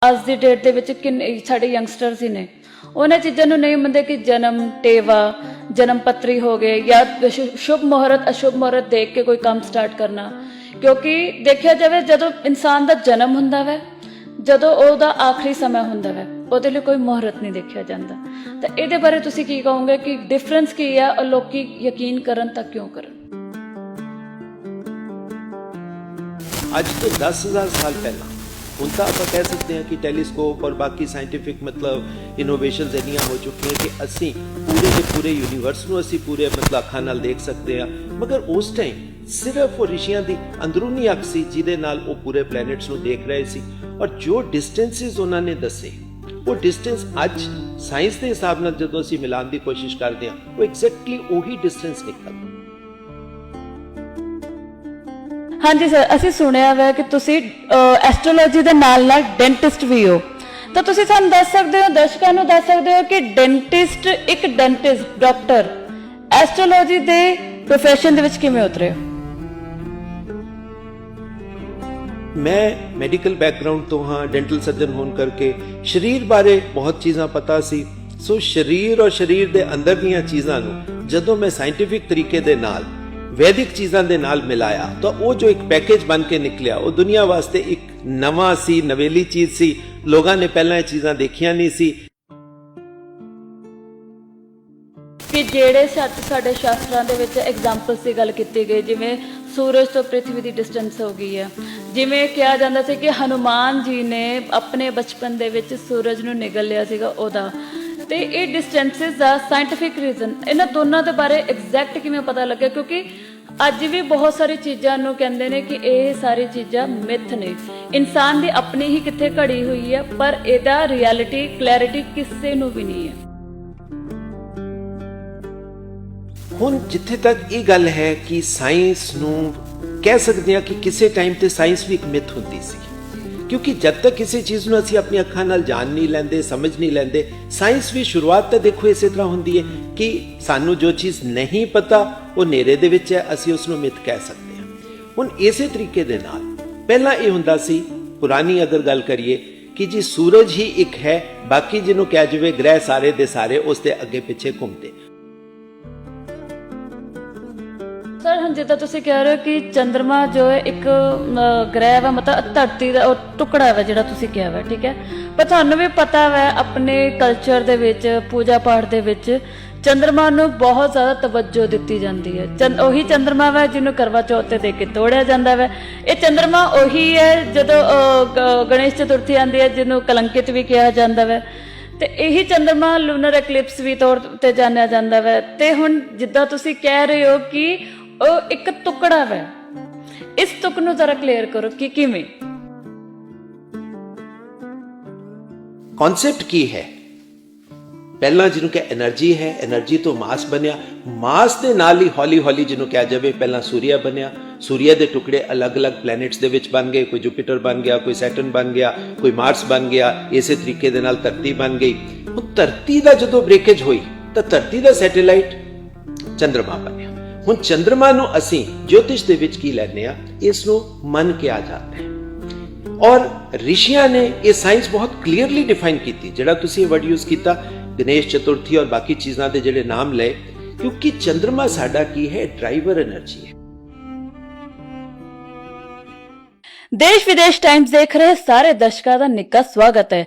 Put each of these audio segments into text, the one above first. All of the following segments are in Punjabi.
ਅੱਜ ਦੀ ਡੇਟ ਦੇ ਵਿੱਚ ਕਿੰਨੇ ਸਾਡੇ ਯੰਗਸਟਰਸ ਹੀ ਨੇ ਉਹਨਾਂ ਚੀਜ਼ਾਂ ਨੂੰ ਨਹੀਂ ਮੰਨਦੇ ਕਿ ਜਨਮ ਟੇਵਾ ਜਨਮ ਪੱਤਰੀ ਹੋ ਗਏ ਜਾਂ ਸ਼ੁਭ ਮੁਹੂਰਤ ਅਸ਼ੁਭ ਮੁਹੂਰਤ ਦੇਖ ਕੇ ਕੋਈ ਕੰਮ ਸਟਾਰਟ ਕਰਨਾ। ਕਿਉਂਕਿ ਦੇਖਿਆ ਜਾਵੇ ਜਦੋਂ ਇਨਸਾਨ ਦਾ ਜਨਮ ਹੁੰਦਾ ਵੈ ਜਦੋਂ ਉਹਦਾ ਆਖਰੀ ਸਮਾਂ ਹੁੰਦਾ ਵੈ ਉਹਦੇ ਲਈ ਕੋਈ ਮੁਹੂਰਤ ਨਹੀਂ ਦੇਖਿਆ ਜਾਂਦਾ। ਤਾਂ ਇਹਦੇ ਬਾਰੇ ਤੁਸੀਂ ਕੀ ਕਹੋਗੇ ਕਿ ਡਿਫਰੈਂਸ ਕੀ ਆ ਔਰ ਲੋਕੀ ਯਕੀਨ ਕਰਨ ਤਾਂ ਕਿਉਂ ਕਰਨ? ਅੱਜ ਤੋਂ 10,000 ਸਾਲ ਪਹਿਲਾਂ ਹੁਣ ਤਾਂ ਆਪਾਂ ਕਹਿ ਸਕਦੇ ਹਾਂ ਕਿ ਟੈਲੀਸਕੋਪ ਔਰ ਬਾਕੀ ਸਾਇੰਟੀਫਿਕ ਮਤਲਬ ਇਨੋਵੇਸ਼ਨਸ ਇੰਨੀਆਂ ਹੋ ਚੁੱਕੀਆਂ ਕਿ ਅਸੀਂ ਪੂਰੇ ਦੇ ਪੂਰੇ ਯੂਨੀਵਰਸ ਨੂੰ ਅਸੀਂ ਪੂਰੇ ਮਤਲਬ ਅੱਖਾਂ ਨਾਲ ਦੇਖ ਸਕਦੇ ਹਾਂ। ਮਗਰ ਉਸ ਟਾਈਮ ਸਿਰਫ ਉਹ ਰਿਸ਼ੀਆਂ ਦੀ ਅੰਦਰੂਨੀ ਅੱਖ ਸੀ ਜਿਹਦੇ ਨਾਲ ਉਹ ਪੂਰੇ ਪਲੈਨਟਸ ਨੂੰ ਦੇਖ ਰਹੇ ਸੀ ਔਰ ਜੋ ਡਿਸਟੈਂਸਿਸ ਉਹਨਾਂ ਨੇ ਦੱਸੇ ਉਹ ਡਿਸਟੈਂਸ ਅੱਜ ਸਾਇੰਸ ਦੇ ਹਿਸਾਬ ਨਾਲ ਜਦੋਂ ਅਸੀਂ ਮਿਲਾਉਣ ਦੀ ਕੋਸ਼ਿਸ਼ ਕਰਦੇ ਹਾਂ ਉਹ ਐਗਜ਼ੈਕਟਲੀ ਉਹੀ ਡਿਸਟੈਂਸ ਨਿਕਲਦਾ। ਹਾਂਜੀ ਸਰ, ਅਸੀਂ ਸੁਣਿਆ ਵਾ ਕਿ ਤੁਸੀਂ ਐਸਟਰੋਲੋਜੀ ਦੇ ਨਾਲ ਨਾਲ ਡੈਂਟਿਸਟ ਵੀ ਹੋ, ਤਾਂ ਤੁਸੀਂ ਸਾਨੂੰ ਦੱਸ ਸਕਦੇ ਹੋ, ਦਰਸ਼ਕਾਂ ਨੂੰ ਦੱਸ ਸਕਦੇ ਹੋ ਕਿ ਇੱਕ ਡੈਂਟਿਸਟ ਡਾਕਟਰ ਐਸਟਰੋਲੋਜੀ ਦੇ ਪ੍ਰੋਫੈਸ਼ਨ ਦੇ ਵਿੱਚ ਕਿਵੇਂ ਉਤਰੇ ਹੋ? ਮੈਂ ਮੈਡੀਕਲ ਬੈਕਗ੍ਰਾਉਂਡ ਤੋਂ ਹਾਂ, ਡੈਂਟਲ ਸਰਜਨ ਹੋਣ ਕਰਕੇ ਸਰੀਰ ਬਾਰੇ ਬਹੁਤ ਚੀਜ਼ਾਂ ਪਤਾ ਸੀ। ਸੋ ਸਰੀਰ ਔਰ ਸਰੀਰ ਦੇ ਅੰਦਰ ਦੀਆਂ ਚੀਜ਼ਾਂ ਨੂੰ ਜਦੋਂ ਮੈਂ ਸਾਇੰਟੀਫਿਕ ਤਰੀਕੇ ਦੇ ਨਾਲ ਵੈਦਿਕ ਚੀਜ਼ਾਂ ਦੇ ਨਾਲ ਮਿਲਾਇਆ ਤਾਂ ਉਹ ਜੋ ਇੱਕ ਪੈਕੇਜ ਬਣ ਕੇ ਨਿਕਲਿਆ ਉਹ ਦੁਨੀਆ ਵਾਸਤੇ ਇੱਕ ਨਵਾਂ ਸੀ, ਨਵੇਲੀ ਚੀਜ਼ ਸੀ। ਲੋਕਾਂ ਨੇ ਪਹਿਲਾਂ ਇਹ ਚੀਜ਼ਾਂ ਦੇਖੀਆਂ ਨਹੀਂ ਸੀ ਕਿ ਜਿਹੜੇ ਸਾਡੇ ਸ਼ਾਸਤਰਾਂ ਦੇ ਵਿੱਚ ਐਗਜ਼ਾਮਪਲਸ ਦੀ ਗੱਲ ਕੀਤੀ ਗਈ, ਜਿਵੇਂ ਸੂਰਜ ਤੋਂ ਪ੍ਰਿਥਵੀ ਦੀ ਡਿਸਟੈਂਸ ਹੋ ਗਈ ਹੈ। ਜਿਵੇਂ ਕਿਹਾ ਜਾਂਦਾ ਸੀ ਕਿ ਹਨੂਮਾਨ ਜੀ ਨੇ ਆਪਣੇ ਬਚਪਨ ਦੇ ਵਿੱਚ ਸੂਰਜ ਨੂੰ ਨਿਗਲ ਲਿਆ ਸੀਗਾ ਉਹਦਾ। ਤੇ ਇਹ ਡਿਸਟੈਂਸਿਸ ਦਾ ਸਾਇੰਟੀਫਿਕ ਰੀਜ਼ਨ ਇਹਨਾਂ ਦੋਨਾਂ ਦੇ ਬਾਰੇ ਐਗਜ਼ੈਕਟ ਕਿਵੇਂ ਪਤਾ ਲੱਗਿਆ? ਕਿਉਂਕਿ ਅੱਜ ਵੀ ਬਹੁਤ ਸਾਰੀ ਚੀਜ਼ਾਂ ਨੂੰ ਕਹਿੰਦੇ ਨੇ ਕਿ ਇਹ ਸਾਰੀ ਚੀਜ਼ਾਂ ਮਿਥ ਨੇ, ਇਨਸਾਨ ਦੀ ਆਪਣੀ ਹੀ ਕਿੱਥੇ ਘੜੀ ਹੋਈ ਹੈ, ਪਰ ਇਹਦਾ ਰਿਐਲਿਟੀ ਕਲੈਰਿਟੀ ਕਿਸੇ ਨੂੰ ਵੀ ਨਹੀਂ ਹੈ। ਹੁਣ ਜਿੱਥੇ ਤੱਕ ਇਹ ਗੱਲ ਹੈ ਕਿ ਸਾਇੰਸ ਨੂੰ ਕਹਿ ਸਕਦੇ ਹਾਂ ਕਿ ਕਿਸੇ ਟਾਈਮ ਤੇ ਸਾਇੰਸ ਵੀ ਇੱਕ ਮਿਥ ਹੁੰਦੀ ਸੀ, ਕਿਉਂਕਿ ਜਦ ਤੱਕ ਕਿਸੇ ਚੀਜ਼ ਨੂੰ ਅਸੀਂ ਆਪਣੀ ਅੱਖਾਂ ਨਾਲ ਜਾਣ ਨਹੀਂ ਲੈਂਦੇ, ਸਮਝ ਨਹੀਂ ਲੈਂਦੇ, ਸਾਇੰਸ ਵੀ ਸ਼ੁਰੂਆਤ ਤਾਂ ਦੇਖੋ ਇਸੇ ਤਰ੍ਹਾਂ ਹੁੰਦੀ ਹੈ ਕਿ ਸਾਨੂੰ ਜੋ ਚੀਜ਼ ਨਹੀਂ ਪਤਾ ਉਹ ਹਨੇਰੇ ਦੇ ਵਿੱਚ ਹੈ, ਅਸੀਂ ਉਸ ਨੂੰ ਮਿਥ ਕਹਿ ਸਕਦੇ ਹਾਂ। ਹੁਣ ਇਸੇ ਤਰੀਕੇ ਦੇ ਨਾਲ ਪਹਿਲਾਂ ਇਹ ਹੁੰਦਾ ਸੀ, ਪੁਰਾਣੀ ਅਗਰ ਗੱਲ ਕਰੀਏ ਕਿ ਜੀ ਸੂਰਜ ਹੀ ਇੱਕ ਹੈ, ਬਾਕੀ ਜਿਹਨੂੰ ਕਹਿ ਜਾਵੇ ਗ੍ਰਹਿ ਸਾਰੇ ਦੇ ਸਾਰੇ ਉਸ ਦੇ ਅੱਗੇ ਪਿੱਛੇ ਘੁੰਮਦੇ। ਸਰ ਹੁਣ ਜਿੱਦਾਂ ਤੁਸੀਂ ਕਹਿ ਰਹੇ ਹੋ ਕਿ ਚੰਦਰਮਾ ਜੋ ਹੈ ਇੱਕ ਗ੍ਰਹਿ ਵਾ, ਮਤਲਬ ਧਰਤੀ ਦਾ ਉਹ ਟੁਕੜਾ ਵਾ ਜਿਹੜਾ ਤੁਸੀਂ ਕਿਹਾ ਵਾ, ਠੀਕ ਹੈ। ਪਰ ਤੁਹਾਨੂੰ ਵੀ ਪਤਾ ਵਾ ਆਪਣੇ ਕਲਚਰ ਦੇ ਵਿੱਚ, ਪੂਜਾ ਪਾਠ ਦੇ ਵਿੱਚ ਚੰਦਰਮਾ ਨੂੰ ਬਹੁਤ ਜ਼ਿਆਦਾ ਤਵੱਜੋ ਦਿੱਤੀ ਜਾਂਦੀ ਹੈ। ਉਹੀ ਚੰਦਰਮਾ ਵਾ ਜਿਹਨੂੰ ਕਰਵਾ ਚੌਥ ਤੇ ਦੇ ਕੇ ਤੋੜਿਆ ਜਾਂਦਾ ਵਾ। ਇਹ ਚੰਦਰਮਾ ਉਹੀ ਹੈ ਜਦੋਂ ਗਣੇਸ਼ ਚਤੁਰਥੀ ਆਉਂਦੀ ਹੈ ਜਿਹਨੂੰ ਕਲੰਕਿਤ ਵੀ ਕਿਹਾ ਜਾਂਦਾ ਵਾ। ਤੇ ਇਹੀ ਚੰਦਰਮਾ ਲੂਨਰ ਐਕਲਿਪਸ ਵੀ ਤੌਰ ਤੇ ਜਾਣਿਆ ਜਾਂਦਾ ਵਾ। ਤੇ ਹੁਣ ਜਿੱਦਾਂ ਤੁਸੀਂ ਕਹਿ ਰਹੇ ਹੋ ਕਿ ਉਹ ਇੱਕ ਟੁਕੜਾ ਵਾ, ਇਸ ਤੁਕ ਨੂੰ ਜ਼ਰਾ ਕਲੀਅਰ ਕਰੋ ਕਿ ਕਿਵੇਂ? ਕਨਸੈਪਟ ਕੀ ਹੈ? ਪਹਿਲਾਂ ਜਿਹਨੂੰ ਕਿ એનર્ਜੀ ਹੈ, એનર્ਜੀ ਤੋਂ ਮਾਸ ਬਣਿਆ, ਮਾਸ ਦੇ ਨਾਲ ਹੀ ਹੌਲੀ ਹੌਲੀ ਜਿਹਨੂੰ ਕਿਹਾ ਜਾਵੇ ਪਹਿਲਾਂ ਸੂਰਿਆ ਬਣਿਆ, ਸੂਰਿਆ ਦੇ ਟੁਕੜੇ ਅਲੱਗ-ਅਲੱਗ ਪਲੈਨਟਸ ਦੇ ਵਿੱਚ ਬਣ ਗਏ, ਕੋਈ ਜੁਪੀਟਰ ਬਣ ਗਿਆ, ਕੋਈ ਸੈਟਰਨ ਬਣ ਗਿਆ, ਕੋਈ ਮਾਰਸ ਬਣ ਗਿਆ, ਇਸੇ ਤਰੀਕੇ ਦੇ ਨਾਲ ਧਰਤੀ ਬਣ ਗਈ। ਉਹ ਧਰਤੀ ਦਾ ਜਦੋਂ ਬ੍ਰੇਕੇਜ ਹੋਈ ਤਾਂ ਧਰਤੀ ਦਾ ਸੈਟੇਲਾਈਟ ਚੰਦਰਮਾ ਬਣਿਆ। ਹੁਣ ਚੰਦਰਮਾ ਨੂੰ ਅਸੀਂ ਜੋਤਿਸ਼ ਦੇ ਵਿੱਚ ਕੀ ਲੈਂਦੇ ਆ, ਇਸ ਨੂੰ ਮਨ ਕਿਹਾ ਜਾਂਦਾ ਹੈ ਔਰ ਰਿਸ਼ੀਆਂ ਨੇ ਇਹ ਸਾਇੰਸ ਬਹੁਤ ਕਲੀਅਰਲੀ ਡਿਫਾਈਨ ਕੀਤੀ। ਜਿਹੜਾ ਤੁਸੀਂ ਵਰਡ ਯੂਜ਼ ਕੀਤਾ ਗਣੇਸ਼ ਚਤੁਰਥੀ ਔਰ ਬਾਕੀ ਚੀਜ਼ਾਂ ਦੇ ਜਿਹੜੇ ਨਾਮ ਲਏ, ਕਿਉਂਕਿ ਚੰਦਰਮਾ ਸਾਡਾ ਕੀ ਹੈ, ਡਰਾਈਵਰ એનર્ਜੀ ਹੈ। ਦੇਸ਼ ਵਿਦੇਸ਼ ਟਾਈਮਸ ਦੇਖ ਰਹੇ ਸਾਰੇ ਦਰਸ਼ਕਾਂ ਦਾ ਨਿੱਘਾ ਸਵਾਗਤ ਹੈ।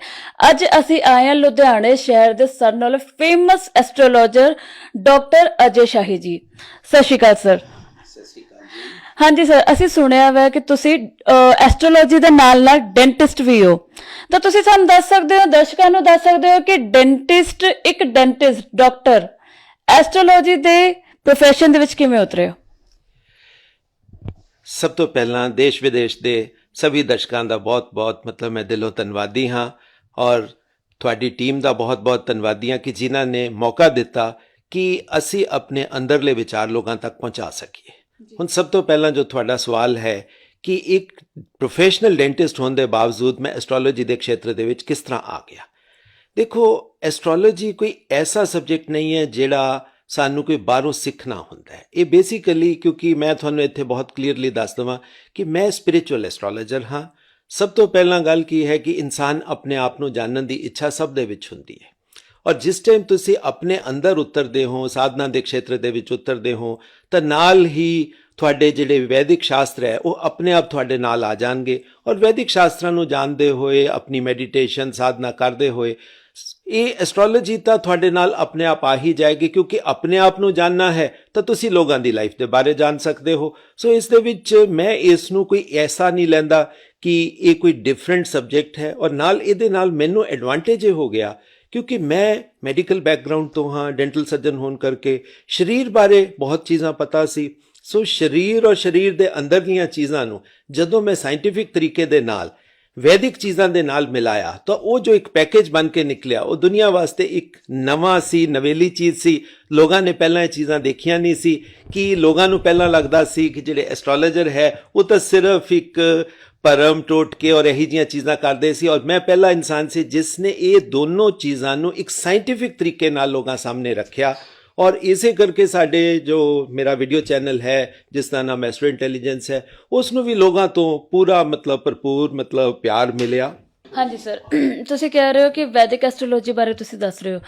ਅੱਜ ਅਸੀਂ ਆਏ ਹਾਂ ਲੁਧਿਆਣੇ ਸ਼ਹਿਰ ਦੇ ਸਭ ਨਾਲੋਂ ਫੇਮਸ ਐਸਟਰੋਲੋਜਰ ਡਾਕਟਰ ਅਜੇ ਸ਼ਾਹੀ ਜੀ। ਸਤਿ ਸ਼੍ਰੀ ਅਕਾਲ ਸਰ। ਸਤਿ ਸ਼੍ਰੀ ਅਕਾਲ। ਹਾਂਜੀ ਸਰ, ਅਸੀਂ ਸੁਣਿਆ ਵਾ ਕਿ ਤੁਸੀਂ ਐਸਟਰੋਲੋਜੀ ਦੇ ਨਾਲ ਨਾਲ ਡੈਂਟਿਸਟ ਵੀ ਹੋ, ਤਾਂ ਤੁਸੀਂ ਸਾਨੂੰ ਦੱਸ ਸਕਦੇ ਹੋ, ਦਰਸ਼ਕਾਂ ਨੂੰ ਦੱਸ ਸਕਦੇ ਹੋ ਕਿ ਇੱਕ ਡੈਂਟਿਸਟ ਡਾਕਟਰ ਐਸਟਰੋਲੋਜੀ ਦੇ ਪ੍ਰੋਫੈਸ਼ਨ ਦੇ ਵਿੱਚ ਕਿਵੇਂ ਉਤਰੇ ਹੋ? ਸਭ ਤੋਂ ਪਹਿਲਾਂ ਦੇਸ਼ ਵਿਦੇਸ਼ ਦੇ ਸਭੀ ਦਰਸ਼ਕਾਂ ਦਾ ਬਹੁਤ-ਬਹੁਤ ਮਤਲਬ ਮੈਂ ਦਿਲੋਂ ਧੰਨਵਾਦੀ ਹਾਂ ਔਰ ਤੁਹਾਡੀ ਟੀਮ ਦਾ ਬਹੁਤ-ਬਹੁਤ ਧੰਨਵਾਦੀ ਹਾਂ ਕਿ ਜਿਨ੍ਹਾਂ ਨੇ ਮੌਕਾ ਦਿੱਤਾ ਕਿ ਅਸੀਂ ਆਪਣੇ ਅੰਦਰਲੇ ਵਿਚਾਰ ਲੋਕਾਂ ਤੱਕ ਪਹੁੰਚਾ ਸਕੀਏ। ਹੁਣ ਸਭ ਤੋਂ ਪਹਿਲਾਂ ਜੋ ਤੁਹਾਡਾ ਸਵਾਲ ਹੈ ਕਿ ਇੱਕ ਪ੍ਰੋਫੈਸ਼ਨਲ ਡੈਂਟਿਸਟ ਹੋਣ ਦੇ ਬਾਵਜੂਦ ਮੈਂ ਐਸਟਰੋਲੋਜੀ ਦੇ ਖੇਤਰ ਦੇ ਵਿੱਚ ਕਿਸ ਤਰ੍ਹਾਂ ਆ ਗਿਆ। ਦੇਖੋ, ਐਸਟਰੋਲੋਜੀ ਕੋਈ ਐਸਾ ਸਬਜੈਕਟ ਨਹੀਂ ਹੈ ਜਿਹੜਾ ਸਾਨੂੰ ਕੋਈ ਬਾਹਰੋਂ ਸਿੱਖਣਾ ਹੁੰਦਾ ਹੈ। ਇਹ ਬੇਸਿਕਲੀ, ਕਿਉਂਕਿ ਮੈਂ ਤੁਹਾਨੂੰ ਇੱਥੇ ਬਹੁਤ ਕਲੀਅਰਲੀ ਦੱਸ ਦੇਵਾਂ ਕਿ ਮੈਂ ਸਪਿਰਿਚੁਅਲ ਐਸਟਰੋਲੋਜਰ ਹਾਂ। ਸਭ ਤੋਂ ਪਹਿਲਾਂ ਗੱਲ ਕੀ ਹੈ ਕਿ ਇਨਸਾਨ ਆਪਣੇ ਆਪ ਨੂੰ ਜਾਣਨ ਦੀ ਇੱਛਾ ਸਭ ਦੇ ਵਿੱਚ ਹੁੰਦੀ ਹੈ, ਔਰ ਜਿਸ ਟਾਈਮ ਤੁਸੀਂ ਆਪਣੇ ਅੰਦਰ ਉਤਰਦੇ ਹੋ, ਸਾਧਨਾ ਦੇ ਖੇਤਰ ਦੇ ਵਿੱਚ ਉਤਰਦੇ ਹੋ, ਤਾਂ ਨਾਲ ਹੀ ਤੁਹਾਡੇ ਜਿਹੜੇ ਵੈਦਿਕ ਸ਼ਾਸਤਰ ਹੈ ਉਹ ਆਪਣੇ ਆਪ ਤੁਹਾਡੇ ਨਾਲ ਆ ਜਾਣਗੇ। ਔਰ ਵੈਦਿਕ ਸ਼ਾਸਤਰਾਂ ਨੂੰ ਜਾਣਦੇ ਹੋਏ, ਆਪਣੀ ਮੈਡੀਟੇਸ਼ਨ ਸਾਧਨਾ ਕਰਦੇ ਹੋਏ, ਇਹ ਐਸਟ੍ਰੋਲੋਜੀ ਤਾਂ ਤੁਹਾਡੇ ਨਾਲ ਆਪਣੇ ਆਪ ਆ ਹੀ ਜਾਏਗੀ, ਕਿਉਂਕਿ ਆਪਣੇ ਆਪ ਨੂੰ ਜਾਣਨਾ ਹੈ ਤਾਂ ਤੁਸੀਂ ਲੋਕਾਂ ਦੀ ਲਾਈਫ ਦੇ ਬਾਰੇ ਜਾਣ ਸਕਦੇ ਹੋ। ਸੋ ਇਸ ਦੇ ਵਿੱਚ ਮੈਂ ਇਸ ਨੂੰ ਕੋਈ ਐਸਾ ਨਹੀਂ ਲੈਂਦਾ ਕਿ ਇਹ ਕੋਈ ਡਿਫਰੈਂਟ ਸਬਜੈਕਟ ਹੈ, ਔਰ ਨਾਲ ਇਹਦੇ ਨਾਲ ਮੈਨੂੰ ਐਡਵਾਂਟੇਜ ਇਹ ਹੋ ਗਿਆ ਕਿਉਂਕਿ ਮੈਂ ਮੈਡੀਕਲ ਬੈਕਗ੍ਰਾਉਂਡ ਤੋਂ ਹਾਂ, ਡੈਂਟਲ ਸਰਜਨ ਹੋਣ ਕਰਕੇ ਸਰੀਰ ਬਾਰੇ ਬਹੁਤ ਚੀਜ਼ਾਂ ਪਤਾ ਸੀ। ਸੋ ਸਰੀਰ ਔਰ ਸਰੀਰ ਦੇ ਅੰਦਰ ਦੀਆਂ ਚੀਜ਼ਾਂ ਨੂੰ ਜਦੋਂ ਮੈਂ ਸਾਇੰਟੀਫਿਕ ਤਰੀਕੇ ਦੇ ਨਾਲ ਵੈਦਿਕ ਚੀਜ਼ਾਂ ਦੇ ਨਾਲ ਮਿਲਾਇਆ ਤਾਂ ਉਹ ਜੋ ਇੱਕ ਪੈਕੇਜ ਬਣ ਕੇ ਨਿਕਲਿਆ ਉਹ ਦੁਨੀਆ ਵਾਸਤੇ ਇੱਕ ਨਵਾਂ ਸੀ, ਨਵੇਲੀ ਚੀਜ਼ ਸੀ। ਲੋਕਾਂ ਨੇ ਪਹਿਲਾਂ ਇਹ ਚੀਜ਼ਾਂ ਦੇਖੀਆਂ ਨਹੀਂ ਸੀ। ਕਿ ਲੋਕਾਂ ਨੂੰ ਪਹਿਲਾਂ ਲੱਗਦਾ ਸੀ ਕਿ ਜਿਹੜੇ ਐਸਟ੍ਰੋਲੋਜਰ ਹੈ ਉਹ ਤਾਂ ਸਿਰਫ ਇੱਕ ਭਰਮ ਟੋਟਕੇ ਔਰ ਇਹੀ ਜਿਹੀਆਂ ਚੀਜ਼ਾਂ ਕਰਦੇ ਸੀ, ਔਰ ਮੈਂ ਪਹਿਲਾ ਇਨਸਾਨ ਸੀ ਜਿਸ ਨੇ ਇਹ ਦੋਨੋਂ ਚੀਜ਼ਾਂ ਨੂੰ ਇੱਕ ਸਾਇੰਟੀਫਿਕ ਤਰੀਕੇ ਨਾਲ ਲੋਕਾਂ ਸਾਹਮਣੇ ਰੱਖਿਆ। ਔਰ ਇਸੇ ਕਰਕੇ ਸਾਡੇ ਜੋ ਮੇਰਾ ਵੀਡੀਓ ਚੈਨਲ ਹੈ ਜਿਸ ਦਾ ਨਾਮ ਐਸਟ੍ਰੋ ਇੰਟੈਲੀਜੈਂਸ ਹੈ, ਉਸ ਨੂੰ ਵੀ ਲੋਕਾਂ ਤੋਂ ਪੂਰਾ ਭਰਪੂਰ ਪਿਆਰ ਮਿਲਿਆ। ਹਾਂਜੀ ਸਰ, ਤੁਸੀਂ ਕਹਿ ਰਹੇ ਹੋ ਕਿ ਵੈਦਿਕ ਐਸਟ੍ਰੋਲੋਜੀ ਬਾਰੇ ਤੁਸੀਂ ਦੱਸ ਰਹੇ ਹੋ।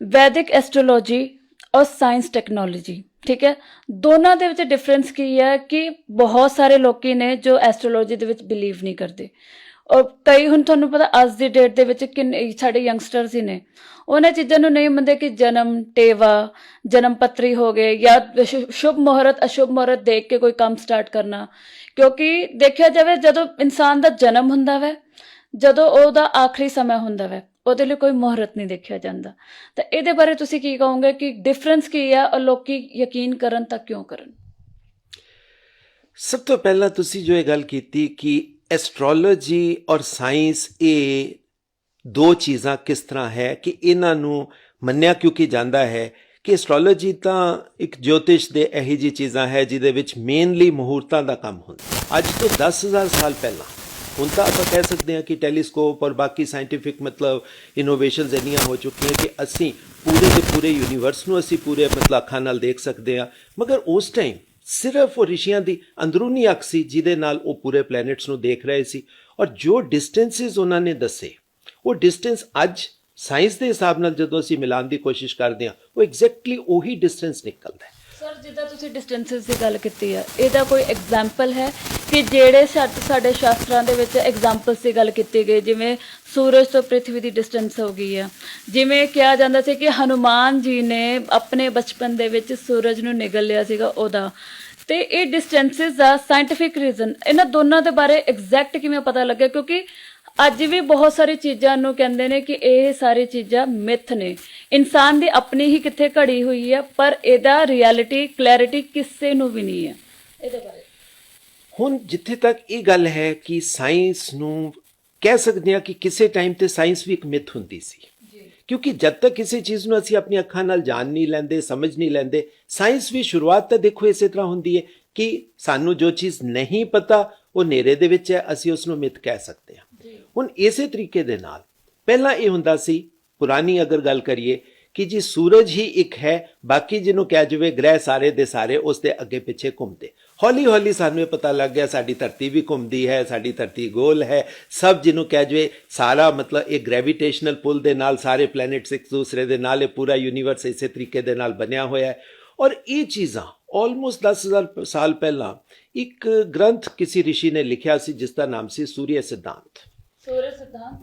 ਵੈਦਿਕ ਐਸਟ੍ਰੋਲੋਜੀ ਔਰ ਸਾਇੰਸ ਟੈਕਨੋਲੋਜੀ, ਠੀਕ ਹੈ, ਦੋਨਾਂ ਦੇ ਵਿੱਚ ਡਿਫਰੈਂਸ ਕੀ ਹੈ ਕਿ ਬਹੁਤ ਸਾਰੇ ਲੋਕੀ ਨੇ ਜੋ ਐਸਟ੍ਰੋਲੋਜੀ ਦੇ ਵਿੱਚ ਬਿਲੀਵ ਨਹੀਂ ਕਰਦੇ, ਔਰ ਕਈ ਹੁਣ ਤੁਹਾਨੂੰ ਪਤਾ ਅੱਜ ਦੀ ਡੇਟ ਦੇ ਵਿੱਚ ਕਿੰਨੇ ਸਾਡੇ ਯੰਗਸਟਰਸ ਹੀ ਨੇ ਉਹਨਾਂ ਚੀਜ਼ਾਂ ਨੂੰ ਨਹੀਂ ਮੰਨਦੇ ਕਿ ਜਨਮ ਟੇਵਾ, ਜਨਮ ਪੱਤਰੀ ਹੋ ਗਏ ਜਾਂ ਸ਼ੁਭ ਮੁਹੂਰਤ ਅਸ਼ੁਭ ਮੁਹੂਰਤ ਦੇਖ ਕੇ ਕੋਈ ਕੰਮ ਸਟਾਰਟ ਕਰਨਾ। ਕਿਉਂਕਿ ਦੇਖਿਆ ਜਾਵੇ ਜਦੋਂ ਇਨਸਾਨ ਦਾ ਜਨਮ ਹੁੰਦਾ ਵੈ, ਜਦੋਂ ਉਹਦਾ ਆਖਰੀ ਸਮਾਂ ਹੁੰਦਾ ਵੈ, ਉਹਦੇ ਲਈ ਕੋਈ ਮੁਹੂਰਤ ਨਹੀਂ ਦੇਖਿਆ ਜਾਂਦਾ। ਤਾਂ ਇਹਦੇ ਬਾਰੇ ਤੁਸੀਂ ਕੀ ਕਹੋਗੇ ਕਿ ਡਿਫਰੈਂਸ ਕੀ ਆ ਔਰ ਲੋਕੀ ਯਕੀਨ ਕਰਨ ਤਾਂ ਕਿਉਂ ਕਰਨ? ਸਭ ਤੋਂ ਪਹਿਲਾਂ ਤੁਸੀਂ ਜੋ ਇਹ ਗੱਲ ਕੀਤੀ ਕਿ ਐਸਟ੍ਰੋਲੋਜੀ ਔਰ ਸਾਇੰਸ ਇਹ ਦੋ ਚੀਜ਼ਾਂ ਕਿਸ ਤਰ੍ਹਾਂ ਹੈ ਕਿ ਇਹਨਾਂ ਨੂੰ ਮੰਨਿਆ ਕਿਉਂਕਿ ਜਾਂਦਾ ਹੈ ਕਿ ਐਸਟ੍ਰੋਲੋਜੀ ਤਾਂ ਇੱਕ ਜੋਤਿਸ਼ ਦੇ ਇਹੀ ਜਿਹੀ ਚੀਜ਼ਾਂ ਹੈ ਜਿਹਦੇ ਵਿੱਚ ਮੇਨਲੀ ਮੁਹੂਰਤਾਂ ਦਾ ਕੰਮ ਹੁੰਦਾ। ਅੱਜ ਤੋਂ 10,000 ਸਾਲ ਪਹਿਲਾਂ, ਹੁਣ ਤਾਂ ਆਪਾਂ ਕਹਿ ਸਕਦੇ ਹਾਂ ਕਿ ਟੈਲੀਸਕੋਪ ਔਰ ਬਾਕੀ ਸਾਇੰਟੀਫਿਕ ਇਨੋਵੇਸ਼ਨਸ ਇੰਨੀਆਂ ਹੋ ਚੁੱਕੀਆਂ ਕਿ ਅਸੀਂ ਪੂਰੇ ਦੇ ਪੂਰੇ ਯੂਨੀਵਰਸ ਨੂੰ ਅਸੀਂ ਪੂਰੇ ਅੱਖਾਂ ਨਾਲ ਦੇਖ ਸਕਦੇ ਹਾਂ। ਮਗਰ ਉਸ ਟਾਈਮ ਸਿਰਫ ਉਹ ਰਿਸ਼ੀਆਂ ਦੀ ਅੰਦਰੂਨੀ ਅੱਖ ਸੀ ਜਿਹਦੇ ਨਾਲ ਉਹ ਪੂਰੇ ਪਲੈਨਟਸ ਨੂੰ ਦੇਖ ਰਹੇ ਸੀ, ਔਰ ਜੋ ਡਿਸਟੈਂਸਿਸ ਉਹਨਾਂ ਨੇ ਦੱਸੇ ਉਹ ਡਿਸਟੈਂਸ ਅੱਜ ਸਾਇੰਸ ਦੇ ਹਿਸਾਬ ਨਾਲ ਜਦੋਂ ਅਸੀਂ ਮਿਲਾਉਣ ਦੀ ਕੋਸ਼ਿਸ਼ ਕਰਦੇ ਹਾਂ ਉਹ ਐਗਜ਼ੈਕਟਲੀ ਉਹੀ ਡਿਸਟੈਂਸ ਨਿਕਲਦਾ ਹੈ। ਸਰ, ਜਿੱਦਾਂ ਤੁਸੀਂ ਡਿਸਟੈਂਸਿਸ ਦੀ ਗੱਲ ਕੀਤੀ ਹੈ, ਇਹਦਾ ਕੋਈ ਐਗਜ਼ਾਮਪਲ ਹੈ ਕਿ ਜਿਹੜੇ ਸਾਡੇ ਸ਼ਾਸਤਰਾਂ ਦੇ ਵਿੱਚ ਐਗਜ਼ਾਮਪਲਸ ਦੀ ਗੱਲ ਕੀਤੀ ਗਈ, ਜਿਵੇਂ ਸੂਰਜ ਤੋਂ ਪ੍ਰਿਥਵੀ ਦੀ ਡਿਸਟੈਂਸ ਹੋ ਗਈ ਆ, ਜਿਵੇਂ ਕਿਹਾ ਜਾਂਦਾ ਸੀ ਕਿ ਹਨੂਮਾਨ ਜੀ ਨੇ ਆਪਣੇ ਬਚਪਨ ਦੇ ਵਿੱਚ ਸੂਰਜ ਨੂੰ ਨਿਗਲ ਲਿਆ ਸੀਗਾ ਉਹਦਾ। ਤੇ ਇਹ ਡਿਸਟੈਂਸਿਸ ਦਾ ਸਾਇੰਟੀਫਿਕ ਰੀਜ਼ਨ ਇਹਨਾਂ ਦੋਨਾਂ ਦੇ ਬਾਰੇ ਐਗਜ਼ੈਕਟ ਕਿਵੇਂ ਪਤਾ ਲੱਗਿਆ? ਕਿਉਂਕਿ ਅੱਜ ਵੀ ਬਹੁਤ ਸਾਰੀ ਚੀਜ਼ਾਂ ਨੂੰ ਕਹਿੰਦੇ ਨੇ ਕਿ ਇਹ ਸਾਰੀ ਚੀਜ਼ਾਂ ਮਿਥ ਨੇ, ਇਨਸਾਨ ਦੀ ਆਪਣੀ ਹੀ ਕਿੱਥੇ ਘੜੀ ਹੋਈ ਹੈ, ਪਰ ਇਹਦਾ ਰਿਐਲਿਟੀ ਕਲੈਰਿਟੀ ਕਿਸੇ ਨੂੰ ਵੀ ਨਹੀਂ ਹੈ। ਇਹਦੇ ਬਾਰੇ ਹੁਣ ਜਿੱਥੇ ਤੱਕ ਇਹ ਗੱਲ ਹੈ ਕਿ ਸਾਇੰਸ ਨੂੰ ਕਹਿ ਸਕਦੇ ਹਾਂ ਕਿ ਕਿਸੇ ਟਾਈਮ ਤੇ ਸਾਇੰਸ ਵੀ ਇੱਕ ਮਿਥ ਹੁੰਦੀ ਸੀ, ਕਿਉਂਕਿ ਜਦ ਤੱਕ ਕਿਸੇ ਚੀਜ਼ ਨੂੰ ਅਸੀਂ ਆਪਣੀ ਅੱਖਾਂ ਨਾਲ ਜਾਣ ਨਹੀਂ ਲੈਂਦੇ, ਸਮਝ ਨਹੀਂ ਲੈਂਦੇ, ਸਾਇੰਸ ਵੀ ਸ਼ੁਰੂਆਤ ਤਾਂ ਦੇਖੋ ਇਸੇ ਤਰ੍ਹਾਂ ਹੁੰਦੀ ਹੈ ਕਿ ਸਾਨੂੰ ਜੋ ਚੀਜ਼ ਨਹੀਂ ਪਤਾ ਉਹ ਹਨੇਰੇ ਦੇ ਵਿੱਚ ਹੈ, ਅਸੀਂ ਉਸ ਨੂੰ ਮਿਥ ਕਹਿ ਸਕਦੇ ਹਾਂ। ਹੁਣ ਇਸੇ ਤਰੀਕੇ ਦੇ ਨਾਲ ਪਹਿਲਾਂ ਇਹ ਹੁੰਦਾ ਸੀ, ਪੁਰਾਣੀ ਅਗਰ ਗੱਲ ਕਰੀਏ ਕਿ ਜੀ ਸੂਰਜ ਹੀ ਇੱਕ ਹੈ, ਬਾਕੀ ਜਿਹਨੂੰ ਕਹਿ ਜਾਵੇ ਗ੍ਰਹਿ ਸਾਰੇ ਦੇ ਸਾਰੇ ਉਸ ਦੇ ਅੱਗੇ ਪਿੱਛੇ ਘੁੰਮਦੇ। ਹੌਲੀ ਹੌਲੀ ਸਾਨੂੰ ਇਹ ਪਤਾ ਲੱਗ ਗਿਆ ਸਾਡੀ ਧਰਤੀ ਵੀ ਘੁੰਮਦੀ ਹੈ, ਸਾਡੀ ਧਰਤੀ ਗੋਲ ਹੈ, ਸਭ ਜਿਹਨੂੰ ਕਹਿ ਜਾਵੇ ਸਾਰਾ ਇਹ ਗ੍ਰੈਵੀਟੇਸ਼ਨਲ ਪੁੱਲ ਦੇ ਨਾਲ ਸਾਰੇ ਪਲੈਨਟਸ ਇੱਕ ਦੂਸਰੇ ਦੇ ਨਾਲ, ਇਹ ਪੂਰਾ ਯੂਨੀਵਰਸ ਇਸੇ ਤਰੀਕੇ ਦੇ ਨਾਲ ਬਣਿਆ ਹੋਇਆ ਹੈ। ਔਰ ਇਹ ਚੀਜ਼ਾਂ ਆਲਮੋਸਟ 10,000 ਸਾਲ ਪਹਿਲਾਂ ਇੱਕ ਗ੍ਰੰਥ ਕਿਸੇ ਰਿਸ਼ੀ ਨੇ ਲਿਖਿਆ ਸੀ ਜਿਸ ਦਾ ਨਾਮ ਸੀ ਸੂਰਿਆ ਸਿਧਾਂਤ।